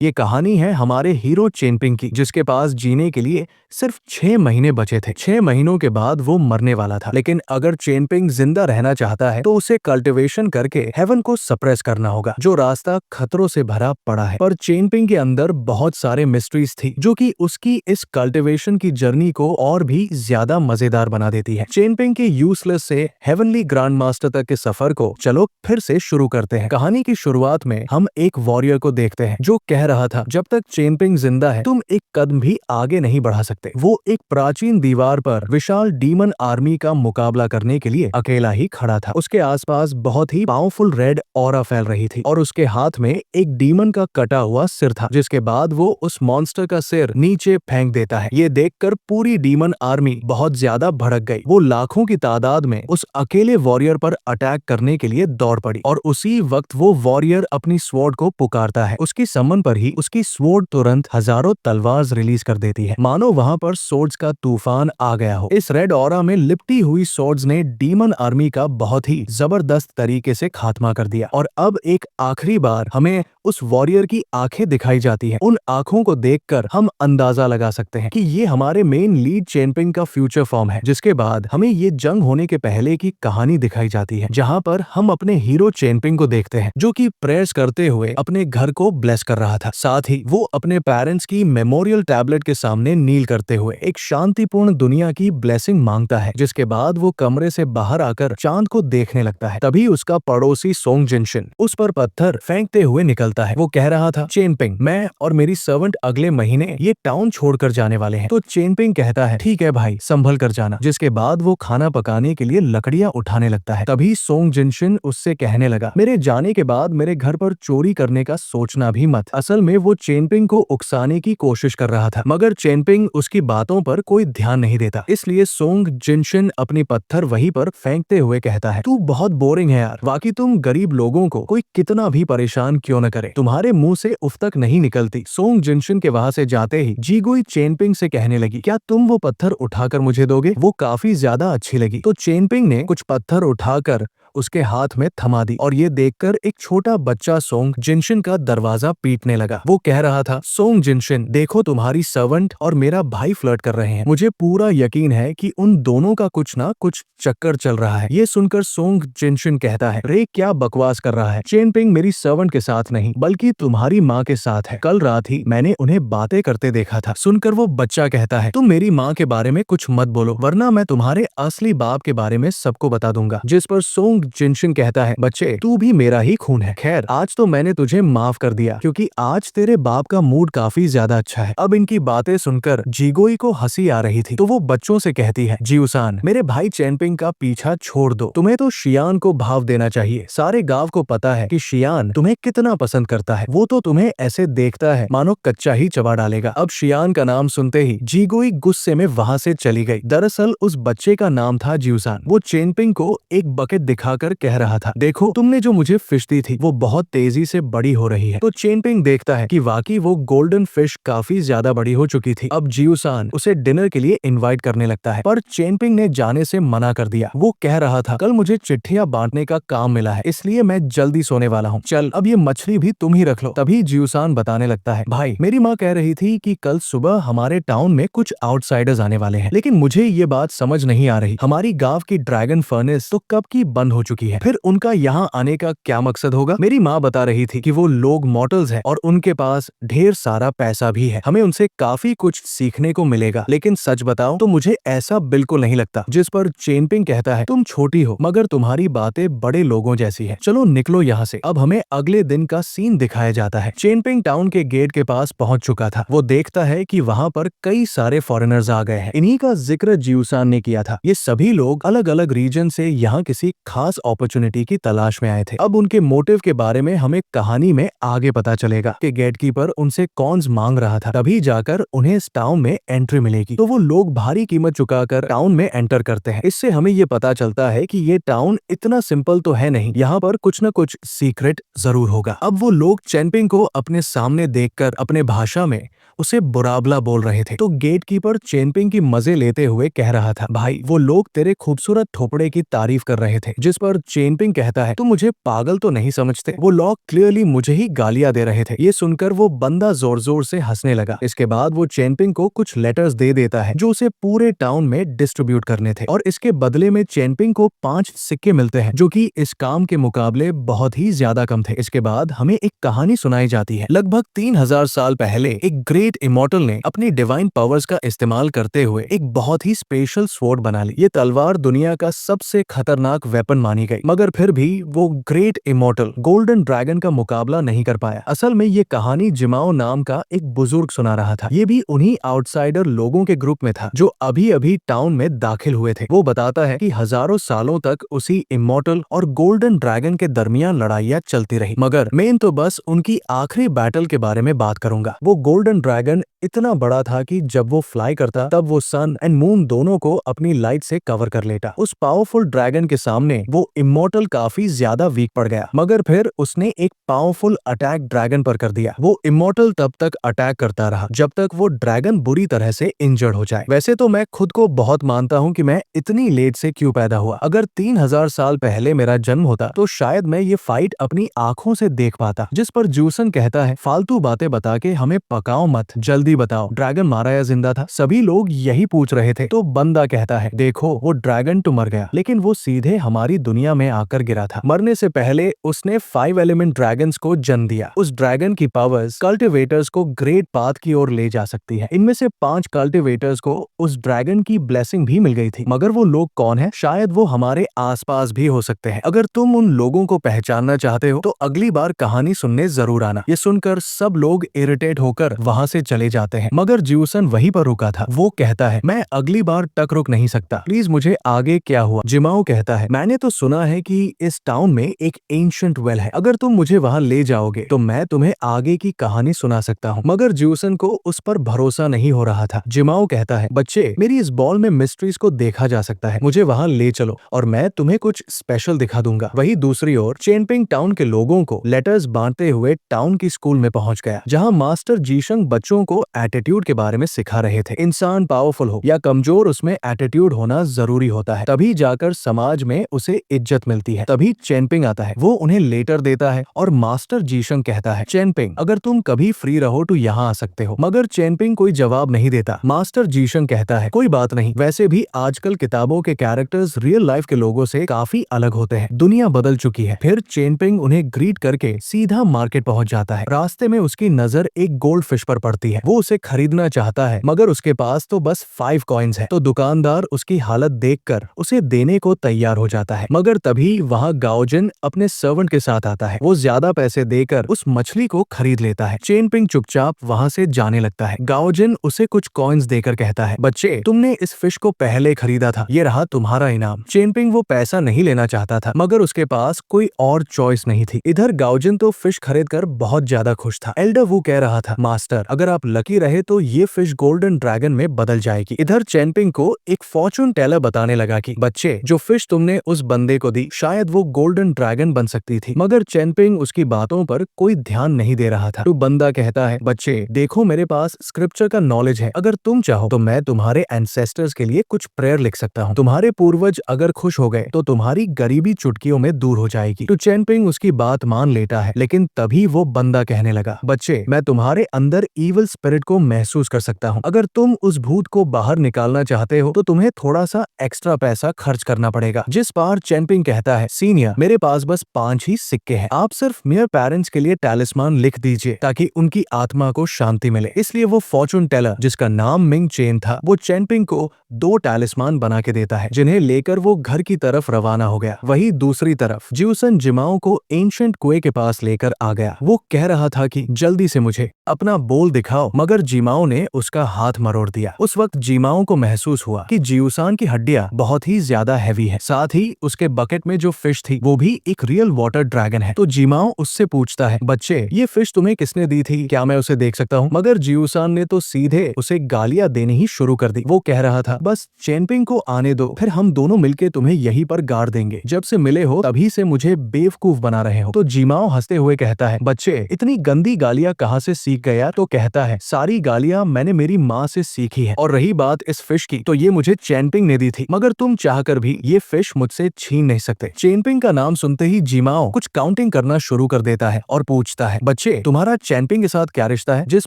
ये कहानी है हमारे हीरो चेनपिंग की, जिसके पास जीने के लिए सिर्फ 6 महीने बचे थे। 6 महीनों के बाद वो मरने वाला था, लेकिन अगर चेनपिंग जिंदा रहना चाहता है तो उसे कल्टीवेशन करके हेवन को सप्रेस करना होगा, जो रास्ता खतरों से भरा पड़ा है। पर चेनपिंग के अंदर बहुत सारे मिस्ट्रीज थी, जो कि उसकी इस कल्टीवेशन की जर्नी को और भी ज्यादा मजेदार बना देती है। चेनपिंग के यूजलेस से हेवनली ग्रैंड मास्टर तक के सफर को चलो फिर से शुरू करते हैं। कहानी की शुरुआत में हम एक वॉरियर को देखते हैं जो कह रहा था, जब तक चेनपिंग जिंदा है तुम एक कदम भी आगे नहीं बढ़ा सकते। वो एक प्राचीन दीवार पर विशाल डीमन आर्मी का मुकाबला करने के लिए अकेला ही खड़ा था। उसके आसपास बहुत ही पावरफुल रेड ऑरा फैल रही थी और उसके हाथ में एक डीमन का कटा हुआ सिर था, जिसके बाद वो उस मॉन्स्टर का सिर नीचे फेंक देता है। ये देखकर पूरी डीमन आर्मी बहुत ज्यादा भड़क गई। वो लाखों की तादाद में उस अकेले वॉरियर पर अटैक करने के लिए दौड़ पड़ी और उसी वक्त वो वॉरियर अपनी स्वॉर्ड को पुकारता है। उसकी समन पर ही उसकी स्वॉर्ड तुरंत हजारों तलवार रिलीज कर देती है, मानो वहां पर सोर्ड्स का तूफान आ गया हो। इस रेड ऑरा में लिपटी हुई सोर्ड्स ने डीमन आर्मी का बहुत ही जबरदस्त तरीके से खात्मा कर दिया। और अब एक आखिरी बार हमें उस वॉरियर की आंखें दिखाई जाती हैं। उन आंखों को देखकर हम अंदाजा लगा सकते हैं कि ये हमारे मेन लीड चेनपिंग का फ्यूचर फॉर्म है। जिसके बाद हमें ये जंग होने के पहले की कहानी दिखाई जाती है, जहां पर हम अपने हीरो चेनपिंग को देखते हैं, जो कि प्रेयर्स करते हुए अपने घर को ब्लेस कर रहा था। साथ ही वो अपने पेरेंट्स की मेमोरियल टैबलेट के सामने नील करते हुए एक शांतिपूर्ण दुनिया की ब्लेसिंग मांगता है। जिसके बाद वो कमरे से बाहर आकर चांद को देखने लगता है। तभी उसका पड़ोसी सोंग जिनशिन उस पर पत्थर फेंकते हुए निकलता है। वो कह रहा था, चेनपिंग, मैं और मेरी सर्वेंट अगले महीने ये टाउन छोड़कर जाने वाले हैं। तो चेनपिंग कहता है, ठीक है भाई, संभल कर जाना। जिसके बाद वो खाना पकाने के लिए लकड़ियां उठाने लगता है। तभी सोंग जिनशिन उससे कहने लगा, मेरे जाने के बाद मेरे घर पर चोरी करने का सोचना भी मत। असल में वो चेनपिंग को उकसाने की कोशिश कर रहा था, मगर चेनपिंग उसकी बातों पर कोई ध्यान नहीं देता। इसलिए सोंग जिनशिन अपनी पत्थर वहीं पर फेंकते हुए कहता है, तू बहुत बोरिंग है यार। बाकी तुम गरीब लोगों को कोई कितना भी परेशान क्यों न करे, तुम्हारे मुंह से उफ तक नहीं निकलती। सोंग जिनशिन के वहां से जाते ही जीगुई चेनपिंग से कहने लगी, क्या तुम वो पत्थर उठाकर मुझे दोगे? वो काफी ज्यादा अच्छी लगी। तो चेनपिंग ने कुछ पत्थर उठाकर उसके हाथ में थमा दी और ये देखकर एक छोटा बच्चा सोंग जिनशिन का दरवाजा पीटने लगा। वो कह रहा था, सोंग जिनशिन, देखो तुम्हारी सर्वेंट और मेरा भाई फ्लर्ट कर रहे हैं। मुझे पूरा यकीन है कि उन दोनों का कुछ ना कुछ चक्कर चल रहा है। ये सुनकर सोंग जिनशिन कहता है, रे क्या बकवास कर रहा है? चेनपिंग मेरी सर्वेंट के साथ नहीं बल्कि तुम्हारी माँ के साथ है। कल रात ही मैंने उन्हें बातें करते देखा था। सुनकर वो बच्चा कहता है, तुम मेरी माँ के बारे में कुछ मत बोलो, वरना मैं तुम्हारे असली बाप के बारे में सबको बता दूंगा। जिस पर सोंग जिनशिन कहता है, बच्चे, तू भी मेरा ही खून है। खैर, आज तो मैंने तुझे माफ कर दिया, क्योंकि आज तेरे बाप का मूड काफी ज्यादा अच्छा है। अब इनकी बातें सुनकर जीगोई को हंसी आ रही थी, तो वो बच्चों से कहती है, जियुसान, मेरे भाई चेनपिंग का पीछा छोड़ दो। तुम्हें तो शियान को भाव देना चाहिए। सारे गांव को पता है कि शियान तुम्हें कितना पसंद करता है। वो तो तुम्हें ऐसे देखता है मानो कच्चा ही चबा डालेगा। अब शियान का नाम सुनते ही जीगोई गुस्से में वहां से चली गई। दरअसल उस बच्चे का नाम था जियुसान। वो चेनपिंग को एक बकेट दिखाकर कह रहा था, देखो तुमने जो मुझे फिश दी थी वो बहुत तेजी से बड़ी हो रही है। तो चेनपिंग देखता है कि वाकई वो गोल्डन फिश काफी ज्यादा बड़ी हो चुकी थी। अब जियुसान उसे डिनर के लिए इनवाइट करने लगता है, पर चेनपिंग ने जाने से मना कर दिया। वो कह रहा था, कल मुझे चिट्ठियां बांटने का काम मिला है, इसलिए मैं जल्दी सोने वाला हूँ। चल, अब ये मछली भी तुम ही रख लो। तभी जियुसान बताने लगता है, भाई, मेरी माँ कह रही थी कि कल सुबह हमारे टाउन में कुछ आउटसाइडर्स आने वाले हैं, लेकिन मुझे ये बात समझ नहीं आ रही। हमारी गांव की ड्रैगन फर्नेस तो कब की बंद हो चुकी है, फिर उनका यहाँ आने का क्या मकसद होगा? मेरी माँ बता रही थी कि वो लोग मॉर्टल्स हैं और उनके पास ढेर सारा पैसा भी है। हमें उनसे काफी कुछ सीखने को मिलेगा, लेकिन सच बताओ तो मुझे ऐसा बिल्कुल नहीं लगता। जिस पर चेनपिंग कहता है, तुम छोटी हो मगर तुम्हारी बातें बड़े लोगों जैसी है। चलो निकलो यहाँ से। अब हमें अगले दिन का सीन दिखाया जाता है। चेनपिंग टाउन के गेट के पास पहुंच चुका था। वो देखता है कि वहाँ पर कई सारे फॉरेनर्स आ गए हैं। इन्हीं का जिक्र जियुसान ने किया था। ये सभी लोग अलग अलग रीजन से यहाँ किसी खास अपॉर्चुनिटी की तलाश में आए थे। अब उनके मोटिव के बारे में हमें कहानी में आगे पता चलेगा कि गेटकीपर उनसे कॉन्स मांग रहा था, तभी जाकर उन्हें इस टाउन में एंट्री मिलेगी। तो वो लोग भारी कीमत चुकाकर टाउन में एंटर करते हैं। इससे हमें ये पता चलता है कि ये टाउन इतना सिंपल तो है नहीं, यहाँ पर कुछ न कुछ सीक्रेट जरूर होगा। अब वो तो लोग चेनपिंग को अपने सामने देखकर अपने भाषा में उसे बुराबला बोल रहे थे। तो गेटकीपर चेनपिंग की मजे लेते हुए कह रहा था, भाई वो लोग तेरे खूबसूरत थोपड़े की तारीफ कर रहे थे। जिस पर चेनपिंग कहता है, तुम मुझे पागल तो नहीं समझते? वो लोग क्लियरली मुझे ही गालियां दे रहे थे। ये सुनकर वो बंदा जोर जोर से हंसने लगा। इसके बाद वो चेनपिंग को कुछ लेटर्स दे देता है जो उसे पूरे टाउन में डिस्ट्रीब्यूट करने थे, और इसके बदले में चेनपिंग को 5 सिक्के मिलते हैं जो कि इस काम के मुकाबले बहुत ही ज्यादा कम थे। इसके बाद हमें एक कहानी सुनाई जाती है। लगभग 3000 साल पहले एक ग्रेट इमॉर्टल ने अपनी डिवाइन पावर्स का इस्तेमाल करते हुए एक बहुत ही स्पेशल स्वॉर्ड बना ली। ये तलवार दुनिया का सबसे खतरनाक वेपन मानी गई, मगर फिर भी वो ग्रेट इमॉर्टल गोल्डन ड्रैगन का मुकाबला नहीं कर पाया। असल में ये कहानी जिमाओ नाम का एक बुजुर्ग सुना रहा था। ये भी उन्हीं आउटसाइडर लोगों के ग्रुप में था जो अभी अभी टाउन में दाखिल हुए थे। वो बताता है कि हजारों सालों तक उसी इमॉर्टल और गोल्डन ड्रैगन के दरमियान लड़ाइयां चलती रही, मगर मैं तो बस उनकी आखिरी बैटल के बारे में बात करूंगा। वो गोल्डन ड्रैगन इतना बड़ा था कि जब वो फ्लाई करता तब वो सन एंड मून दोनों को अपनी लाइट से कवर कर लेता। उस पावरफुल ड्रैगन के सामने वो इमॉर्टल काफी ज्यादा वीक पड़ गया, मगर फिर उसने एक पावरफुल अटैक ड्रैगन पर कर दिया। वो इमॉर्टल तब तक अटैक करता रहा जब तक वो ड्रैगन बुरी तरह से इंजर्ड हो जाए। वैसे तो मैं खुद को बहुत मानता हूँ कि मैं इतनी लेट से क्यों पैदा हुआ। अगर 3000 साल पहले मेरा जन्म होता तो शायद मैं ये फाइट अपनी आंखों से देख पाता। जिस पर जूसन कहता है, फालतू बातें बता के हमें पकाओ मत, जल्दी बताओ ड्रैगन मारा या जिंदा था? सभी लोग यही पूछ रहे थे। तो बंदा कहता है, देखो वो ड्रैगन तो मर गया, लेकिन वो सीधे हमारी दुनिया में आकर गिरा था। मरने से पहले उसने 5 एलिमेंट ड्रैगन्स को जन्म दिया। उस ड्रैगन की पावर्स कल्टिवेटर्स को ग्रेट पाथ की ओर ले जा सकती है। इनमें से 5 कल्टिवेटर्स को उस ड्रैगन की ब्लेसिंग भी मिल गई थी, मगर वो लोग कौन है? शायद वो हमारे आसपास भी हो सकते हैं। अगर तुम उन लोगों को पहचानना चाहते हो तो अगली बार कहानी सुनने जरूर आना। ये सुनकर सब लोग इरिटेट होकर वहां से चले जाते हैं, मगर ज्यूसन वहीं पर रुका था। वो कहता है, मैं अगली बार तक रुक नहीं सकता, प्लीज मुझे आगे क्या हुआ? जिमाओ कहता है, मैंने तो सुना है कि इस टाउन में एक एंशिएंट वेल है। अगर तुम मुझे वहां ले जाओगे तो मैं तुम्हें आगे की कहानी सुना सकता हूँ। मगर ज्यूसन को उस पर भरोसा नहीं हो रहा था। जिमाओ कहता है, बच्चे मेरी इस बॉल में मिस्ट्रीज को देखा जा सकता है, मुझे वहां ले चलो और मैं तुम्हें कुछ स्पेशल दिखा दूंगा। वही दूसरी ओर चेनपिंग टाउन के लोगों को लेटर्स बांटते हुए टाउन की स्कूल में पहुंच गया, जहां मास्टर जीशंग बच्चों को एटीट्यूड के बारे में सिखा रहे थे। इंसान पावरफुल हो या कमजोर, उसमें एटीट्यूड होना जरूरी होता है, तभी जाकर समाज में उसे इज्जत मिलती है। तभी चेनपिंग आता है, वो उन्हें लेटर देता है और मास्टर जीशंग कहता है, चेनपिंग अगर तुम कभी फ्री रहो तो यहाँ आ सकते हो। मगर चेनपिंग कोई जवाब नहीं देता। मास्टर जीशंग कहता है, कोई बात नहीं, वैसे भी आजकल किताबों के कैरेक्टर्स रियल लाइफ के लोगों से काफी अलग होते हैं, दुनिया बदल चुकी है। फिर चेनपिंग उन्हें ग्रीट करके सीधा मार्केट पहुंच जाता है। रास्ते में उसकी नजर एक गोल्ड फिश पर पड़ती है। वो उसे खरीदना चाहता है, मगर उसके पास तो बस 5 कॉइन्स है। तो दुकानदार उसकी हालत देखकर उसे देने को तैयार हो जाता है, मगर तभी वहाँ गाओजिन अपने सर्वेंट के साथ आता है। वो ज्यादा पैसे देकर उस मछली को खरीद लेता है। चेनपिंग चुपचाप वहाँ से जाने लगता है। गाओजिन उसे कुछ कॉइन्स देकर कहता है, बच्चे तुमने इस फिश को पहले खरीदा था, ये रहा तुम्हारा इनाम। चेनपिंग वो पैसा नहीं लेना चाहता था, मगर उसके पास कोई और चॉइस नहीं थी। इधर गाओजिन तो फिश खरीदकर बहुत ज्यादा खुश था। एल्डर वो कह रहा था, मास्टर अगर आप लकी रहे तो ये फिश गोल्डन ड्रैगन में बदल जाएगी। इधर चेनपिंग को एक फॉर्चून टेलर बताने लगा कि बच्चे जो फिश तुमने उस बंदे को दी शायद वो गोल्डन ड्रैगन बन सकती थी, मगर चेनपिंग उसकी बातों पर कोई ध्यान नहीं दे रहा था। तो बंदा कहता है, बच्चे देखो मेरे पास स्क्रिप्चर का नॉलेज है, अगर तुम चाहो तो मैं तुम्हारे एंसेस्टर्स के लिए कुछ प्रेयर लिख सकता हूँ। तुम्हारे पूर्वज अगर खुश हो गए तो तुम्हारी गरीबी चुटकियों में दूर हो जाएगी। तो चेनपिंग उसकी बात मान लेता है, लेकिन तभी वो बंदा कहने लगा, बच्चे मैं तुम्हारे अंदर ईविल स्पिरिट को महसूस कर सकता हूँ। अगर तुम उस भूत को बाहर निकालना चाहते हो तो तुम्हें थोड़ा सा एक्स्ट्रा पैसा खर्च करना पड़ेगा। जिस पर चेनपिंग कहता है, सीनियर मेरे पास बस 5 ही सिक्के हैं, आप सिर्फ मेरे पेरेंट्स के लिए टैलिस्मान लिख दीजिए ताकि उनकी आत्मा को शांति मिले। इसलिए वो फॉर्चून टेलर जिसका नाम मिंग चेन था, वो चेनपिंग को 2 टैलिस्मान बना के देता है, जिन्हें लेकर वो घर की तरफ रवाना हो गया। वही दूसरी तरफ ज्यूसन जिमाओ को एंशिएंट कुएं के पास लेकर आ गया। वो कह रहा था कि जल्दी से मुझे अपना बोल दिखाओ, मगर जिमाओ ने उसका हाथ मरोड़ दिया। उस वक्त जिमाओ को महसूस हुआ कि जियूसान की हड्डियां बहुत ही ज्यादा हैवी है, साथ ही उसके बकेट में जो फिश थी वो भी एक रियल वाटर ड्रैगन है। तो जिमाओ उससे पूछता है, बच्चे ये फिश तुम्हें किसने दी थी, क्या मैं उसे देख सकता हूँ? मगर जियूसान ने तो सीधे उसे गालियां देनी ही शुरू कर दी। वो कह रहा था, बस चेनपिंग को आने दो, फिर हम दोनों मिलके तुम्हें यहीं पर गाड़ देंगे। जब से मिले हो तभी से मुझे बेवकूफ बना रहे हो। तो जिमाओ हंसते हुए कहता है, बच्चे इतनी गंदी गालियां कहाँ से सीख गया? तो कहता है, सारी गालियां मैंने मेरी माँ से सीखी है, और रही बात इस फिश की, तो ये मुझे चेनपिंग ने दी थी, मगर तुम चाहकर भी ये फिश मुझसे छीन नहीं सकते। चेनपिंग का नाम सुनते ही जिमाओ कुछ काउंटिंग करना शुरू कर देता है और पूछता है, बच्चे तुम्हारा चेनपिंग के साथ क्या रिश्ता है? जिस